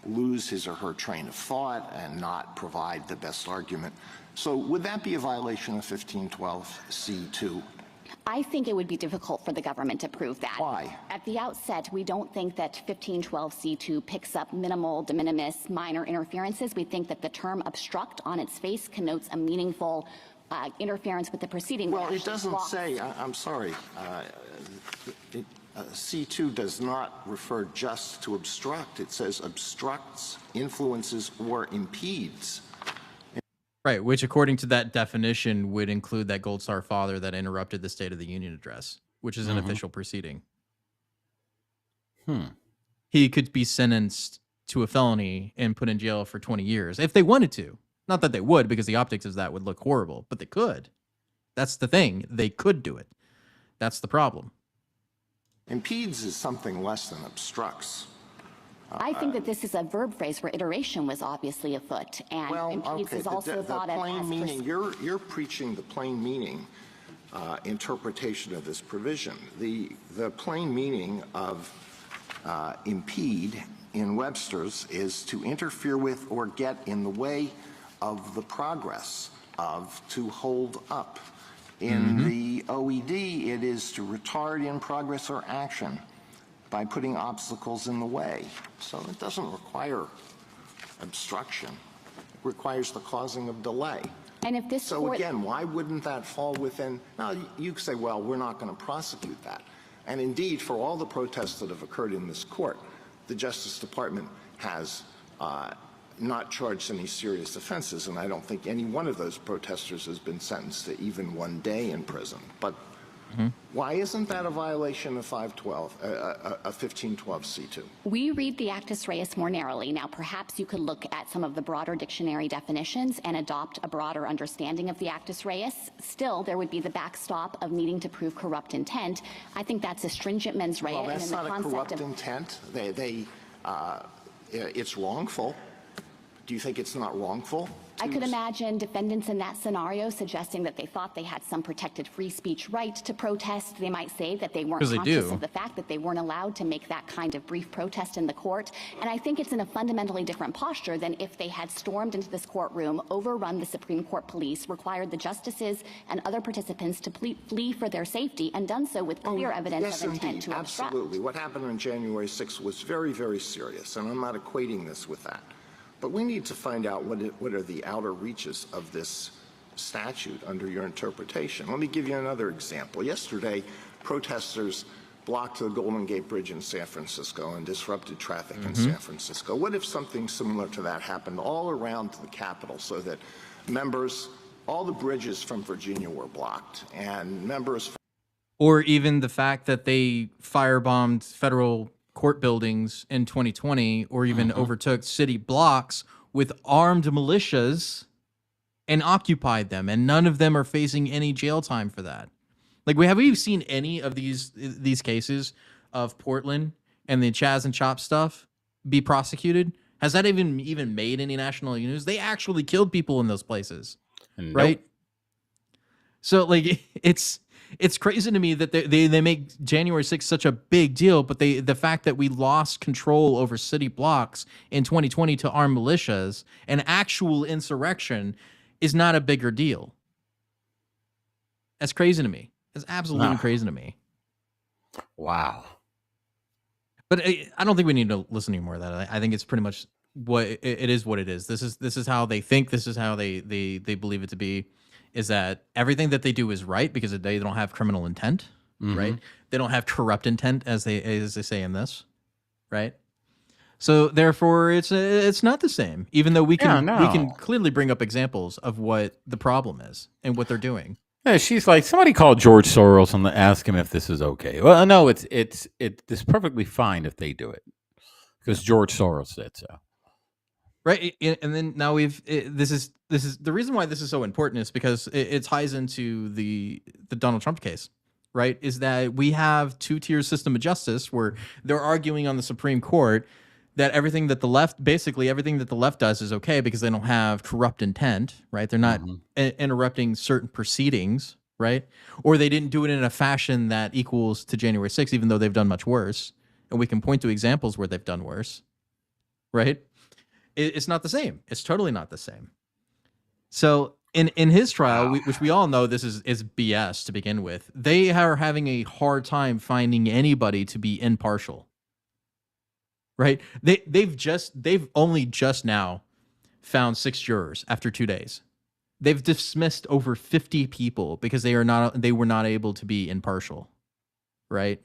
lose his or her train of thought and not provide the best argument. So would that be a violation of 1512C2? I think it would be difficult for the government to prove that. Why? At the outset, we don't think that 1512C2 picks up minimal, de minimis, minor interferences. We think that the term obstruct on its face connotes a meaningful interference with the proceeding. Well, it doesn't say, I'm sorry, C2 does not refer just to obstruct. It says obstructs, influences, or impedes. Right, which according to that definition would include that Gold Star father that interrupted the State of the Union address, which is an official proceeding. He could be sentenced to a felony and put in jail for 20 years if they wanted to. Not that they would, because the optics of that would look horrible, but they could. That's the thing. They could do it. That's the problem. Impedes is something less than obstructs. I think that this is a verb phrase where iteration was obviously afoot, and impedes is also thought of plain as meaning. You're preaching the plain meaning interpretation of this provision. The plain meaning of impede in Webster's is to interfere with or get in the way of the progress of, to hold up. In the OED, it is to retard in progress or action by putting obstacles in the way. So it doesn't require obstruction. It requires the causing of delay. And if this So again, why wouldn't that fall within? Now, you say, well, we're not going to prosecute that. And indeed, for all the protests that have occurred in this court, the Justice Department has not charged any serious offenses, and I don't think any one of those protesters has been sentenced to even 1 day in prison. But why isn't that a violation of 1512C2? We read the actus reus more narrowly. Now, perhaps you could look at some of the broader dictionary definitions and adopt a broader understanding of the actus reus. Still, there would be the backstop of needing to prove corrupt intent. I think that's a stringent mens rea. Well, that's and not the a concept corrupt of intent. It's wrongful. Do you think it's not wrongful? I could imagine defendants in that scenario suggesting that they thought they had some protected free speech right to protest. They might say that they weren't conscious of the fact that they weren't allowed to make that kind of brief protest in the court. And I think it's in a fundamentally different posture than if they had stormed into this courtroom, overrun the Supreme Court police, required the justices and other participants to flee for their safety, and done so with clear evidence of intent to obstruct. Absolutely. What happened on January 6th was very, very serious, and I'm not equating this with that. But we need to find out what are the outer reaches of this statute under your interpretation. Let me give you another example. Yesterday, protesters blocked the Golden Gate Bridge in San Francisco and disrupted traffic in San Francisco. What if something similar to that happened all around the Capitol, so that members, all the bridges from Virginia were blocked, and members... Or even the fact that they firebombed federal court buildings in 2020, or even overtook city blocks with armed militias and occupied them, and none of them are facing any jail time for that. Like, have we seen any of these cases of Portland and the Chaz and Chop stuff be prosecuted? Has that even made any national news? They actually killed people in those places, right? So, like, it's crazy to me that they make January 6th such a big deal, but the fact that we lost control over city blocks in 2020 to armed militias and actual insurrection is not a bigger deal. That's crazy to me. It's absolutely crazy to me. Wow. But I don't think we need to listen anymore to that. I think it's pretty much what it is. What it is. This is how they think. This is how they believe it to be. Is that everything that they do is right because they don't have criminal intent, right? They don't have corrupt intent, as they say in this, right? So therefore, it's not the same. Even though we can clearly bring up examples of what the problem is and what they're doing. Yeah, she's like, somebody called George Soros and ask him if this is okay. Well, no, it's perfectly fine if they do it. because George Soros said so. Right, and then now this is the reason why this is so important is because it ties into the Donald Trump case, right? Is that we have two-tier system of justice where they're arguing on the Supreme Court that everything that the left does is okay because they don't have corrupt intent, right? They're not interrupting certain proceedings, right? Or they didn't do it in a fashion that equals to January 6th, even though they've done much worse, and we can point to examples where they've done worse, right? It's not the same. It's totally not the same. So in his trial, which we all know this is BS to begin with, they are having a hard time finding anybody to be impartial. Right? They've only just now found 6 jurors after 2 days. They've dismissed over 50 people because they were not able to be impartial. Right?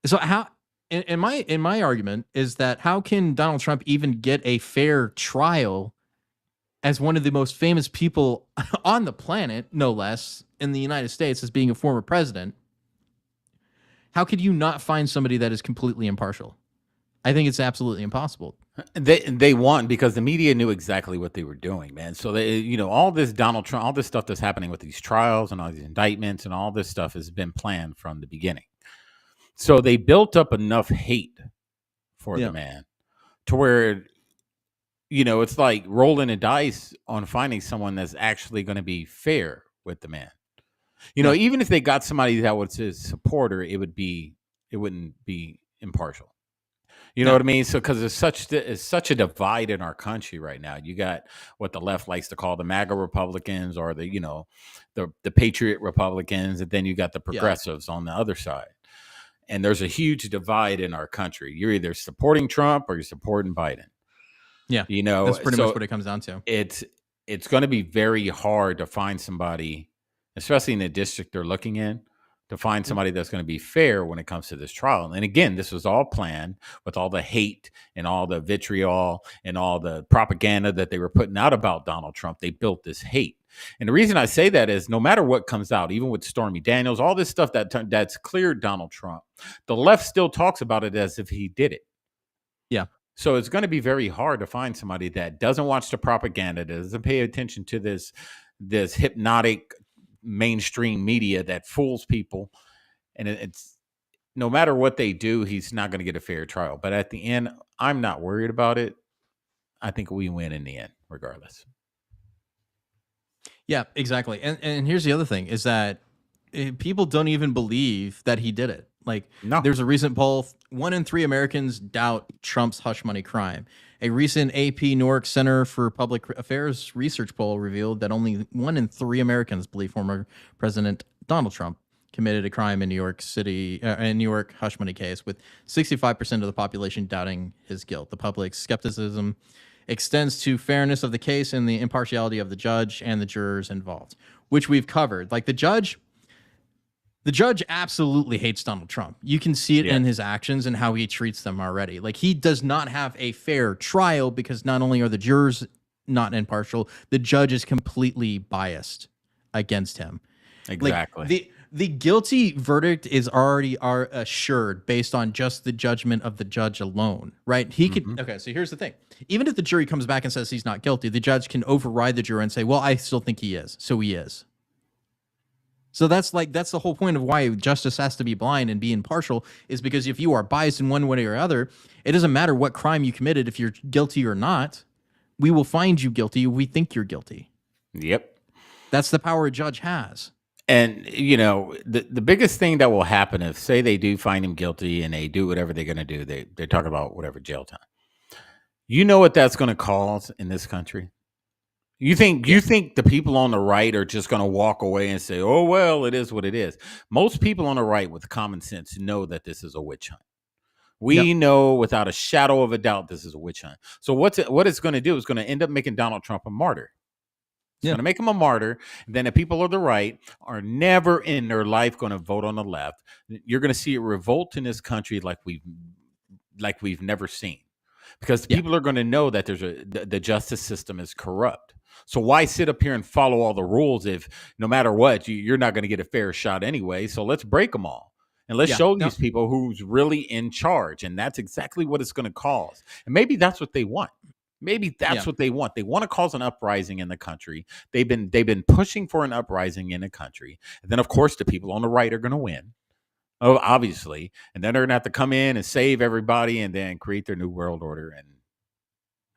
So how in my argument is that how can Donald Trump even get a fair trial as one of the most famous people on the planet, no less, in the United States as being a former president? How could you not find somebody that is completely impartial? I think it's absolutely impossible. They won because the media knew exactly what they were doing, man. So they, all this Donald Trump, all this stuff that's happening with these trials and all these indictments and all this stuff has been planned from the beginning. So they built up enough hate for the man to where, it's like rolling a dice on finding someone that's actually going to be fair with the man. Even if they got somebody that was his supporter, it wouldn't be impartial. You know what I mean? So because it's such a divide in our country right now. You got what the left likes to call the MAGA Republicans or the Patriot Republicans, and then you got the progressives on the other side. And there's a huge divide in our country. You're either supporting Trump or you're supporting Biden. Yeah, that's pretty much what it comes down to. It's going to be very hard to find somebody, especially in the district they're looking in, to find somebody that's going to be fair when it comes to this trial. And again, this was all planned with all the hate and all the vitriol and all the propaganda that they were putting out about Donald Trump. They built this hate. And the reason I say that is no matter what comes out, even with Stormy Daniels, all this stuff that's cleared Donald Trump, the left still talks about it as if he did it. Yeah. So it's going to be very hard to find somebody that doesn't watch the propaganda, that doesn't pay attention to this hypnotic mainstream media that fools people. And it's no matter what they do, he's not going to get a fair trial. But at the end, I'm not worried about it. I think we win in the end, regardless. Yeah, exactly. And here's the other thing is that people don't even believe that he did it. Like, There's a recent poll, 1 in 3 Americans doubt Trump's hush money crime. A recent AP Newark Center for Public Affairs research poll revealed that only 1 in 3 Americans believe former President Donald Trump committed a crime in New York City, New York hush money case, with 65% of the population doubting his guilt. The public's skepticism extends to fairness of the case and the impartiality of the judge and the jurors involved, which we've covered. Like the judge absolutely hates Donald Trump. You can see it in his actions and how he treats them already. Like he does not have a fair trial because not only are the jurors not impartial, the judge is completely biased against him. Exactly. Like the guilty verdict is already assured based on just the judgment of the judge alone, right? He could. Okay, so here's the thing. Even if the jury comes back and says he's not guilty, the judge can override the jury and say, well, I still think he is. So he is. So that's the whole point of why justice has to be blind and be impartial, is because if you are biased in one way or other, it doesn't matter what crime you committed. If you're guilty or not, we will find you guilty if we think you're guilty. Yep. That's the power a judge has. And, the biggest thing that will happen if, say, they do find him guilty and they do whatever they're going to do, they're talking about whatever jail time. You know what that's going to cause in this country? You think the people on the right are just going to walk away and say, oh, well, it is what it is. Most people on the right with common sense know that this is a witch hunt. We know without a shadow of a doubt this is a witch hunt. So what it's going to do is going to end up making Donald Trump a martyr. It's going to make him a martyr. And then the people on the right are never in their life going to vote on the left. You're going to see a revolt in this country like we've never seen, because people are going to know that the justice system is corrupt. So why sit up here and follow all the rules if no matter what, you're not going to get a fair shot anyway? So let's break them all. And let's show these people who's really in charge. And that's exactly what it's going to cause. And maybe that's what they want. Maybe that's what they want. They want to cause an uprising in the country. They've been pushing for an uprising in the country. And then, of course, the people on the right are going to win. Oh, obviously. And then they're going to have to come in and save everybody and then create their new world order. And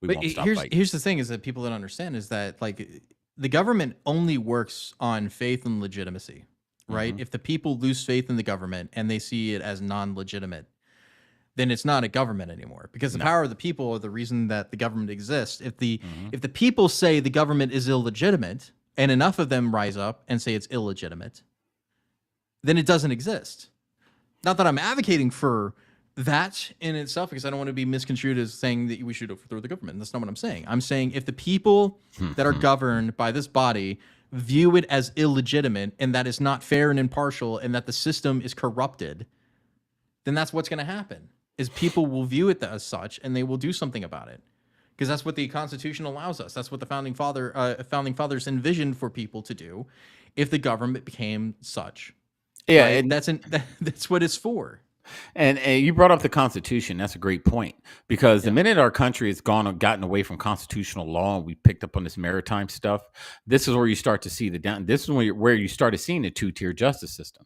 we won't stop fighting. Here's the thing is that people don't understand is that like the government only works on faith and legitimacy, right? If the people lose faith in the government and they see it as non-legitimate, then it's not a government anymore, because the power of the people are the reason that the government exists. If the people say the government is illegitimate and enough of them rise up and say it's illegitimate, then it doesn't exist. Not that I'm advocating for that in itself, because I don't want to be misconstrued as saying that we should overthrow the government. That's not what I'm saying. I'm saying if the people that are governed by this body view it as illegitimate and that it's not fair and impartial and that the system is corrupted, then that's what's going to happen. Is people will view it as such and they will do something about it, because that's what the Constitution allows us. That's what the founding fathers envisioned for people to do if the government became such. Yeah, right? And that's what it's for. And you brought up the Constitution. That's a great point, because the minute our country has gotten away from constitutional law and we picked up on this maritime stuff, this is where you start to see this is where you started seeing the two-tier justice system.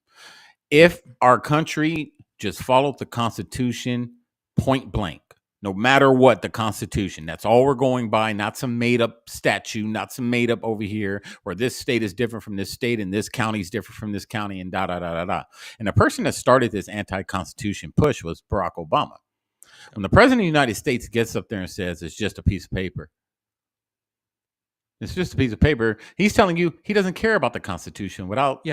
If our country just followed the Constitution point blank, no matter what, the Constitution, that's all we're going by, not some made up statute, not some made up over here where this state is different from this state and this county is different from this county and da da da da da. And the person that started this anti-Constitution push was Barack Obama. When the president of the United States gets up there and says it's just a piece of paper, it's just a piece of paper, he's telling you he doesn't care about the Constitution without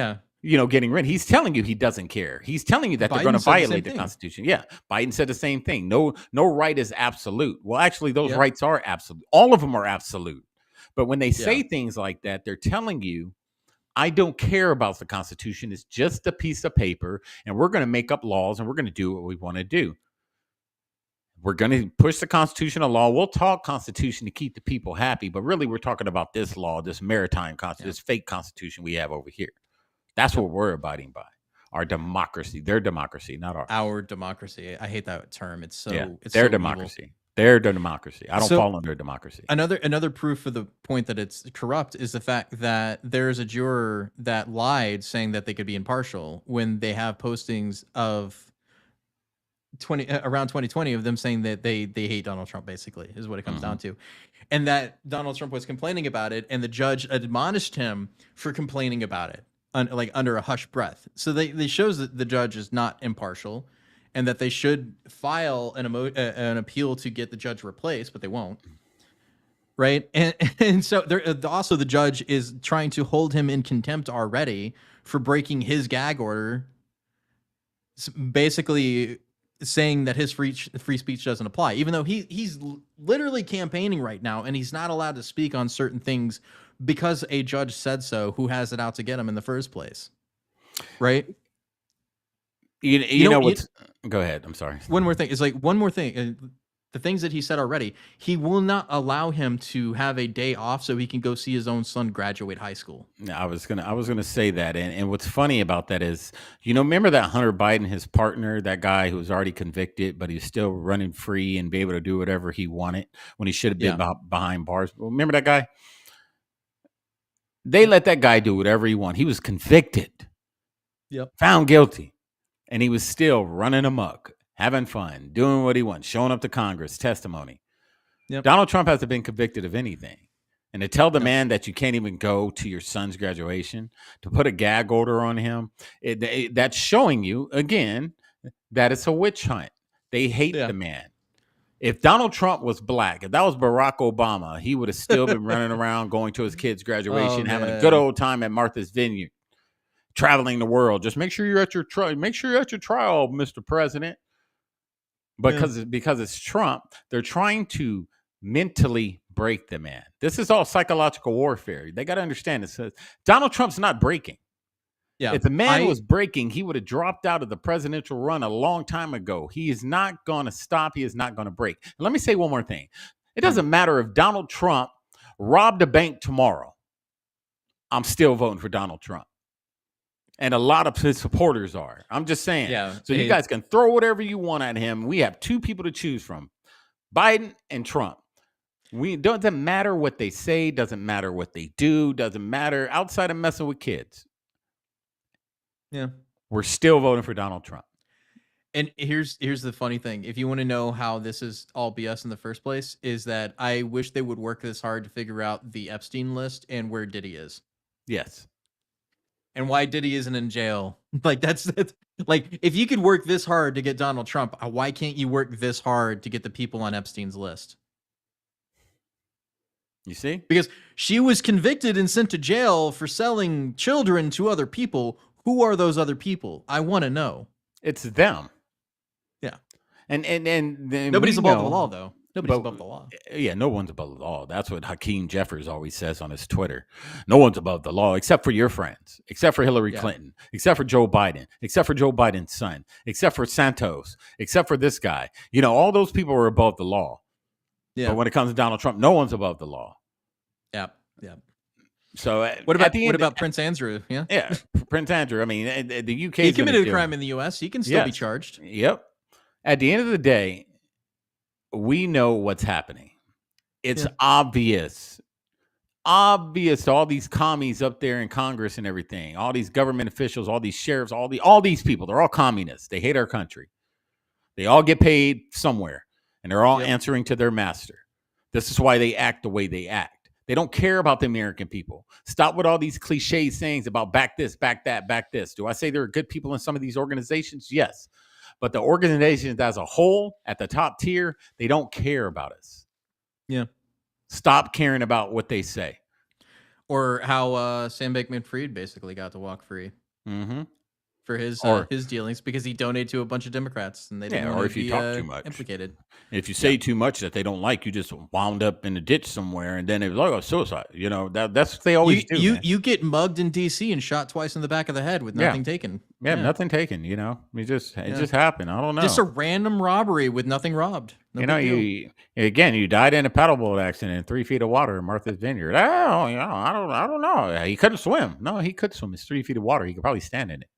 getting rid. He's telling you he doesn't care. He's telling you that they're going to violate the Constitution. Yeah, Biden said the same thing. No right is absolute. Well, actually, those rights are absolute. All of them are absolute. But when they say things like that, they're telling you, I don't care about the Constitution. It's just a piece of paper, and we're going to make up laws, and we're going to do what we want to do. We're going to push the constitutional law. We'll talk Constitution to keep the people happy, but really we're talking about this law, this maritime Constitution, this fake Constitution we have over here. That's what we're abiding by. Our democracy, their democracy, not ours. Our democracy. I hate that term. It's so it's their so democracy. Evil. Their democracy. I don't fall under democracy. Another proof of the point that it's corrupt is the fact that there's a juror that lied saying that they could be impartial when they have postings of around 2020 of them saying that they hate Donald Trump, basically, is what it comes down to. And that Donald Trump was complaining about it, and the judge admonished him for complaining about it. Like under a hush breath. So they shows that the judge is not impartial and that they should file an appeal to get the judge replaced, but they won't. Right. And so also the judge is trying to hold him in contempt already for breaking his gag order, basically saying that his free speech doesn't apply, even though he's literally campaigning right now and he's not allowed to speak on certain things because a judge said so, who has it out to get him in the first place. Right. You know what's go ahead. I'm sorry. One more thing. The things that he said already, he will not allow him to have a day off so he can go see his own son graduate high school. I was gonna say that. And what's funny about that is, remember that Hunter Biden, his partner, that guy who was already convicted, but he's still running free and be able to do whatever he wanted when he should have been behind bars. Remember that guy? They let that guy do whatever he wanted. He was convicted, found guilty, and he was still running amok, having fun, doing what he wants, showing up to Congress, testimony. Donald Trump hasn't been convicted of anything. And to tell the man that you can't even go to your son's graduation, to put a gag order on him, that's showing you, again, that it's a witch hunt. They hate the man. If Donald Trump was black, if that was Barack Obama, he would have still been running around going to his kid's graduation, having a good old time at Martha's Vineyard, traveling the world. Just make sure you're at your trial. Make sure you're at your trial, Mr. President. Because it's Trump, they're trying to mentally break the man. This is all psychological warfare. They got to understand this. Donald Trump's not breaking. Yeah, if the man was breaking, he would have dropped out of the presidential run a long time ago. He is not going to stop. He is not going to break. And let me say one more thing. It doesn't matter if Donald Trump robbed a bank tomorrow. I'm still voting for Donald Trump. And a lot of his supporters are. I'm just saying. Yeah. So you guys can throw whatever you want at him. We have two people to choose from, Biden and Trump. Doesn't matter what they say, doesn't matter what they do, doesn't matter outside of messing with kids. Yeah. We're still voting for Donald Trump. And here's the funny thing. If you want to know how this is all BS in the first place, is that I wish they would work this hard to figure out the Epstein list and where Diddy is. Yes. And why Diddy isn't in jail. Like that's like, if you could work this hard to get Donald Trump, why can't you work this hard to get the people on Epstein's list? You see? Because she was convicted and sent to jail for selling children to other people. Who are those other people? I want to know. It's them. Yeah. And nobody's above the law, though. Nobody's above the law. Yeah, no one's above the law. That's what Hakeem Jeffers always says on his Twitter. No one's above the law except for your friends, except for Hillary Clinton, except for Joe Biden, except for Joe Biden's son, except for Santos, except for this guy. You know, all those people are above the law. Yeah. But when it comes to Donald Trump, no one's above the law. Yeah. Yeah. So what about Prince Andrew? Yeah. Yeah, Prince Andrew. I mean, the UK. He committed a crime in the U.S. He can still be charged. Yep. At the end of the day, we know what's happening. It's obvious to all these commies up there in Congress and everything, all these government officials, all these sheriffs, all these people. They're all communists. They hate our country. They all get paid somewhere, and they're all answering to their master. This is why they act the way they act. They don't care about the American people. Stop with all these cliche sayings about back this, back that, back this. Do I say there are good people in some of these organizations? Yes. But the organizations as a whole, at the top tier, they don't care about us. Yeah. Stop caring about what they say. Or how Sam Bankman-Fried basically got to walk free for his dealings because he donated to a bunch of Democrats and they didn't want to be talk too much implicated. If you say too much that they don't like, you just wound up in a ditch somewhere, and then it was like, oh, suicide. You know, that's what they always do. You get mugged in D.C. and shot twice in the back of the head with nothing taken. Yeah, nothing taken. You know, it just happened. I don't know. Just a random robbery with nothing robbed. No, you died in a paddleboat accident in 3 feet of water in Martha's Vineyard. Oh, I don't know. He couldn't swim. No, he could swim. It's 3 feet of water. He could probably stand in it.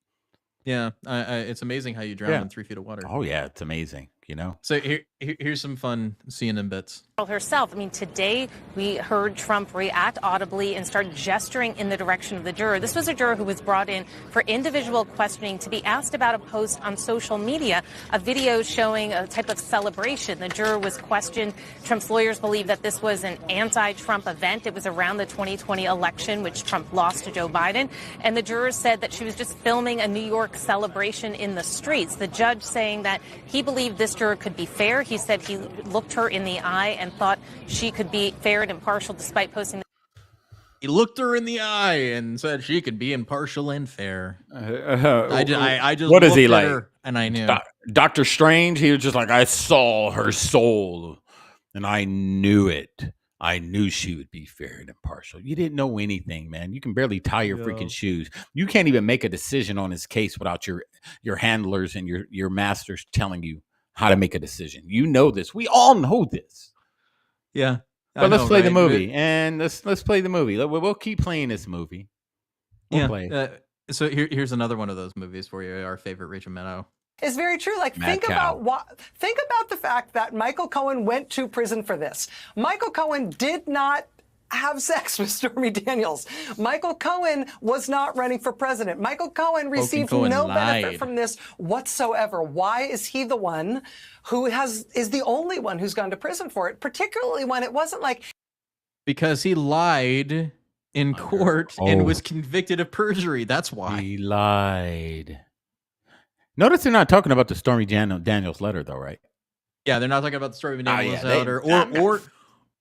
Yeah, it's amazing how you drown in 3 feet of water. Oh yeah, it's amazing. You know. So here's some fun CNN bits. Herself. I mean, today we heard Trump react audibly and start gesturing in the direction of the juror. This was a juror who was brought in for individual questioning to be asked about a post on social media, a video showing a type of celebration. The juror was questioned. Trump's lawyers believe that this was an anti-Trump event. It was around the 2020 election, which Trump lost to Joe Biden. And the juror said that she was just filming a New York celebration in the streets. The judge saying that he believed this juror could be fair. He said he looked her in the eye and thought she could be fair and impartial despite posting. He looked her in the eye and said she could be impartial and fair. I just what is he at like? Her and I knew. Doctor Strange, he was just like, I saw her soul and I knew it. I knew she would be fair and impartial. You didn't know anything, man. You can barely tie your freaking shoes. You can't even make a decision on his case without your handlers and your masters telling you how to make a decision. You know this. We all know this. Yeah. But let's play the movie. And let's play the movie. We'll keep playing this movie. We'll play it. So here's another one of those movies for you, our favorite Rachel Maddow. It's very true. Like, think about the fact that Michael Cohen went to prison for this. Michael Cohen did not have sex with Stormy Daniels. Michael Cohen was not running for president. Michael Cohen received no benefit from this whatsoever. Why is he the one who is the only one who's gone to prison for it, particularly when it wasn't like... Because he lied in court and was convicted of perjury. That's why. He lied. Notice they're not talking about the Stormy Daniels letter, though, right? Yeah, they're not talking about the Stormy Daniels letter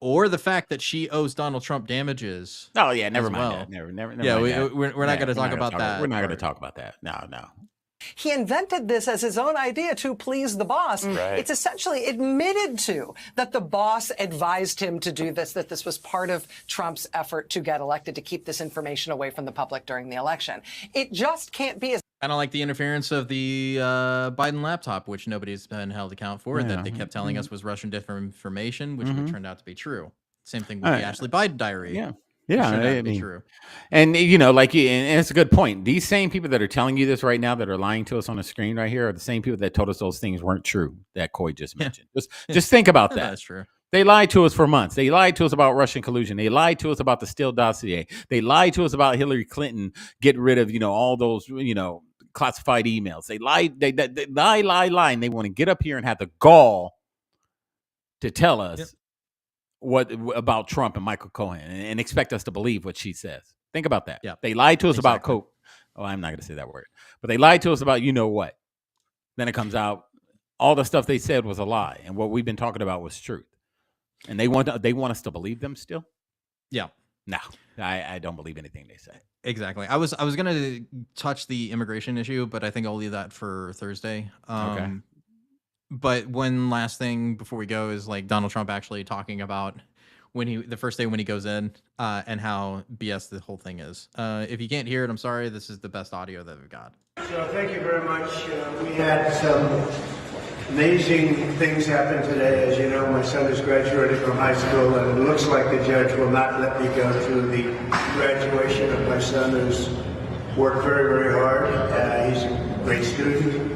or the fact that she owes Donald Trump damages. Oh yeah, never mind that. Never. Yeah, we're not going to talk about that. We're not going to talk about that. No. He invented this as his own idea to please the boss. Right. It's essentially admitted to that the boss advised him to do this, that this was part of Trump's effort to get elected, to keep this information away from the public during the election. It just can't be as... Kind of like the interference of the Biden laptop, which nobody's been held account for, that they kept telling us was Russian disinformation, which turned out to be true. Same thing with the Ashley Biden diary. Yeah. Yeah, I mean, true. And you know, like, and it's a good point. These same people that are telling you this right now, that are lying to us on the screen right here, are the same people that told us those things weren't true that Coy just mentioned. Just think about that. That's true. They lied to us for months. They lied to us about Russian collusion. They lied to us about the Steele dossier. They lied to us about Hillary Clinton getting rid of, all those, classified emails. They lied. They lie, and they want to get up here and have the gall to tell us what about Trump and Michael Cohen and expect us to believe what she says. Think about that. Yeah. They lied to us about Coke. Oh, I'm not going to say that word, but they lied to us about what. Then it comes out all the stuff they said was a lie, and what we've been talking about was truth. And they want us to believe them still. Yeah. No, I don't believe anything they say. Exactly. I was going to touch the immigration issue, but I think I'll leave that for Thursday. Okay. But one last thing before we go is like Donald Trump actually talking about the first day when he goes in and how BS the whole thing is. If you can't hear it, I'm sorry. This is the best audio that we've got. So thank you very much. We had some amazing things happen today. As you know, my son is graduating from high school, and it looks like the judge will not let me go to the graduation of my son, who's worked very, very hard. He's a great student.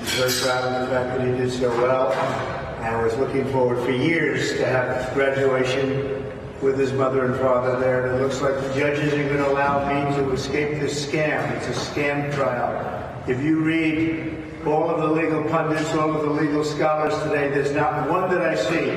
Very proud of the fact that he did so well, and was looking forward for years to have graduation with his mother and father there. And it looks like the judge isn't going to allow me to escape this scam. It's a scam trial. If you read all of the legal pundits, all of the legal scholars today, there's not one that I see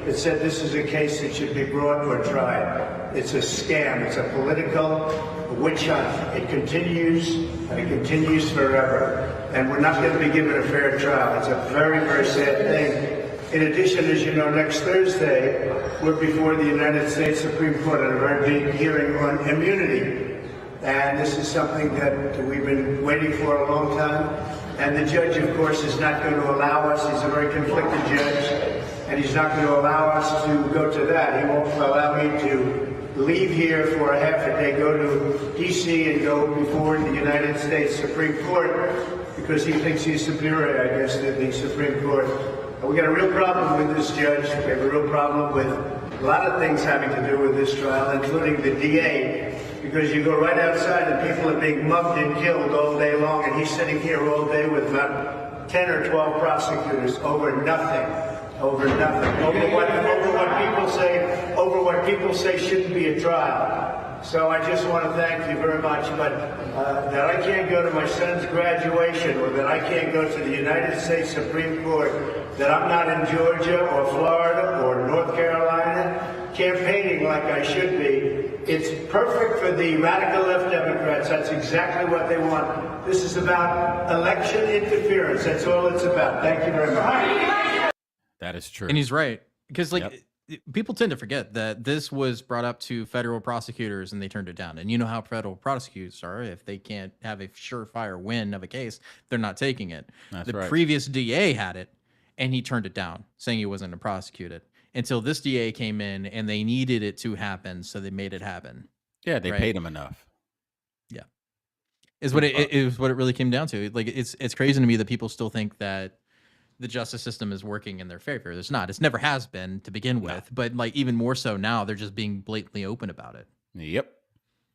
that said this is a case that should be brought or tried. It's a scam. It's a political witch hunt. It continues, and it continues forever. And we're not going to be given a fair trial. It's a very, very sad thing. In addition, as you know, next Thursday, we're before the United States Supreme Court on a very big hearing on immunity. And this is something that we've been waiting for a long time. And the judge, of course, is not going to allow us. He's a very conflicted judge. And he's not going to allow us to go to that. He won't allow me to leave here for a half a day, go to D.C. and go before the United States Supreme Court because he thinks he's superior, I guess, to the Supreme Court. We got a real problem with this judge. We have a real problem with a lot of things having to do with this trial, including the DA, because you go right outside and people are being mugged and killed all day long, and he's sitting here all day with about 10 or 12 prosecutors over nothing. Over nothing. Over what people say shouldn't be a trial. So I just want to thank you very much, but that I can't go to my son's graduation, or that I can't go to the United States Supreme Court, that I'm not in Georgia or Florida or North Carolina campaigning like I should be. It's perfect for the radical left Democrats. That's exactly what they want. This is about election interference. That's all it's about. Thank you very much. That is true. And he's right. Because people tend to forget that this was brought up to federal prosecutors and they turned it down. And you know how federal prosecutors are. If they can't have a surefire win of a case, they're not taking it. That's the right. previous DA had it and he turned it down, saying he wasn't going to prosecute it until this DA came in and they needed it to happen. So they made it happen. Yeah, they paid him enough. Yeah. Is what it really came down to. Like it's crazy to me that people still think that the justice system is working in their favor. It's not. It's never has been to begin with, but like even more so now, they're just being blatantly open about it. Yep.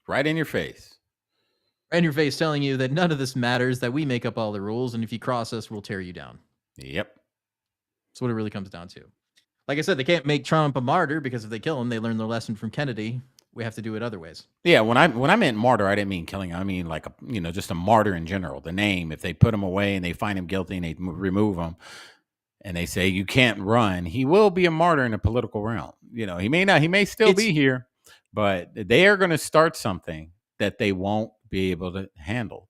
Right in your face. Right in your face, telling you that none of this matters, that we make up all the rules, and if you cross us, we'll tear you down. Yep. That's what it really comes down to. Like I said, they can't make Trump a martyr because if they kill him, they learn their lesson from Kennedy. We have to do it other ways. Yeah, when I meant martyr, I didn't mean killing. I mean like just a martyr in general. The name, if they put him away and they find him guilty and they remove him, and they say you can't run, he will be a martyr in the political realm. He may still be here, but they are going to start something that they won't be able to handle.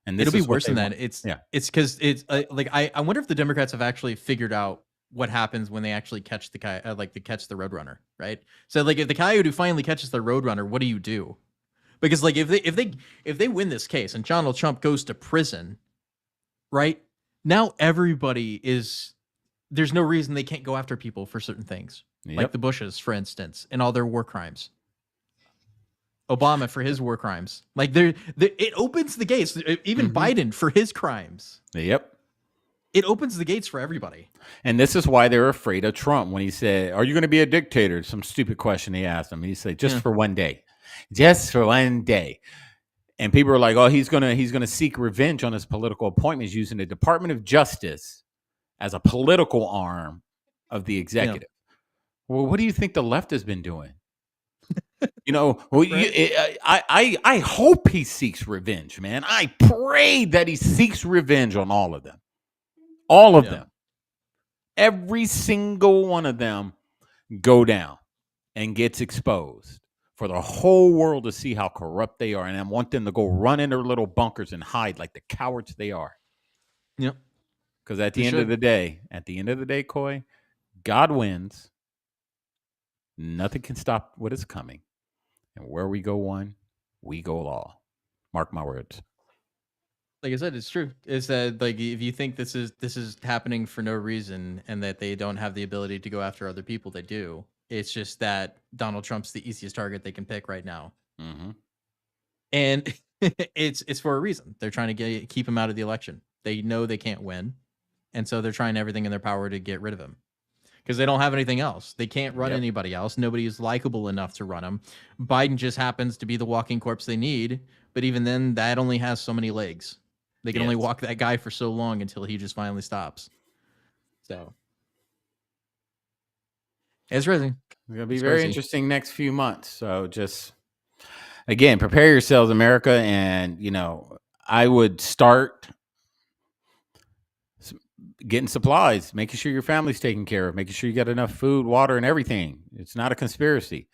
And this it'll be is worse than that. It's because it's like I wonder if the Democrats have actually figured out what happens when they actually catch the catch the Roadrunner, right? So like if the coyote finally catches the Roadrunner, what do you do? Because like if they win this case and Donald Trump goes to prison, right? Now everybody there's no reason they can't go after people for certain things. Yep. Like the Bushes, for instance, and all their war crimes. Obama for his war crimes. Like it opens the gates, even Biden for his crimes. Yep. it opens the gates for everybody. And this is why they're afraid of Trump when he said, "Are you going to be a dictator?" Some stupid question he asked him. He said, "Just for one day, just for one day." And people are like, "Oh, he's gonna seek revenge on his political appointments using the Department of Justice as a political arm of the executive." Well, what do you think the left has been doing? I hope he seeks revenge, man. I pray that he seeks revenge on all of them. All of them. Every single one of them go down and gets exposed for the whole world to see how corrupt they are. And I want them to go run in their little bunkers and hide like the cowards they are. Yep. Because at the end of the day, Coy, God wins. Nothing can stop what is coming. And where we go one, we go all. Mark my words. Like I said, it's true. Is that like if you think this is happening for no reason and that they don't have the ability to go after other people, they do. It's just that Donald Trump's the easiest target they can pick right now, and it's for a reason. They're trying to keep him out of the election. They know they can't win, and so they're trying everything in their power to get rid of him. Because they don't have anything else. They can't run anybody else. Nobody is likable enough to run them. Biden just happens to be the walking corpse they need. But even then, that only has so many legs. They can only walk that guy for so long until he just finally stops. So it's crazy. It's going to be very interesting next few months. So just, again, prepare yourselves, America. And, I would start getting supplies, making sure your family's taken care of, making sure you got enough food, water, and everything. It's not a conspiracy.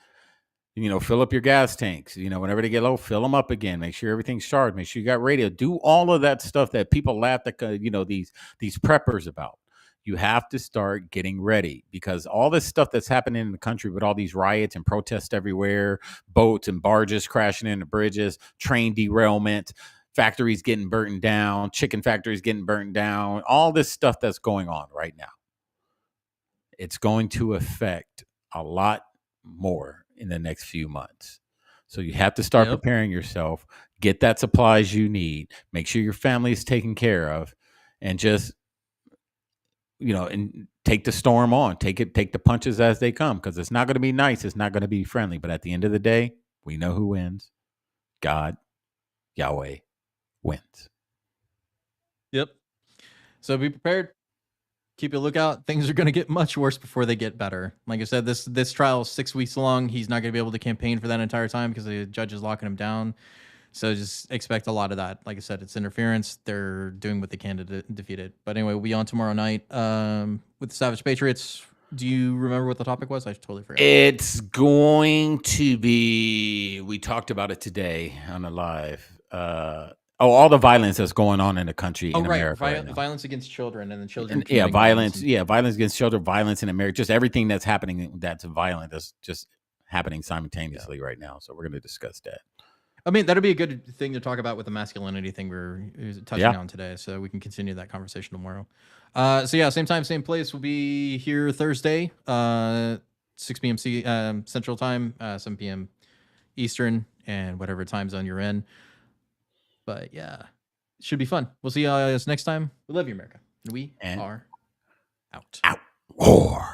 Fill up your gas tanks. Whenever they get low, fill them up again. Make sure everything's charged. Make sure you got radio. Do all of that stuff that people laugh at, these preppers about. You have to start getting ready because all this stuff that's happening in the country with all these riots and protests everywhere, boats and barges crashing into bridges, train derailment, factories getting burnt down, chicken factories getting burnt down, all this stuff that's going on right now. It's going to affect a lot more in the next few months. So you have to start preparing yourself, get that supplies you need, make sure your family is taken care of, and just, and take the storm on, take the punches as they come, because it's not going to be nice. It's not going to be friendly. But at the end of the day, we know who wins. God, Yahweh wins. Yep. So be prepared. Keep a lookout. Things are going to get much worse before they get better. Like I said, this trial is 6 weeks long. He's not going to be able to campaign for that entire time because the judge is locking him down. So just expect a lot of that. Like I said, it's interference. They're doing what they can to defeat it. But anyway, we'll be on tomorrow night with the Savage Patriots. Do you remember what the topic was? I totally forgot. It's going to be, we talked about it today on the live. All the violence that's going on in the country in America. Right, violence against children and the children. Violence against children, violence in America, just everything that's happening that's violent that's just happening simultaneously right now. So we're going to discuss that. I mean, that'll be a good thing to talk about with the masculinity thing we're touching on today. So we can continue that conversation tomorrow. Same time, same place. We'll be here Thursday, 6 p.m. Central Time, 7 p.m. Eastern, and whatever time zone you're in. But yeah, it should be fun. We'll see you guys next time. We love you, America. And we are out. Out. War.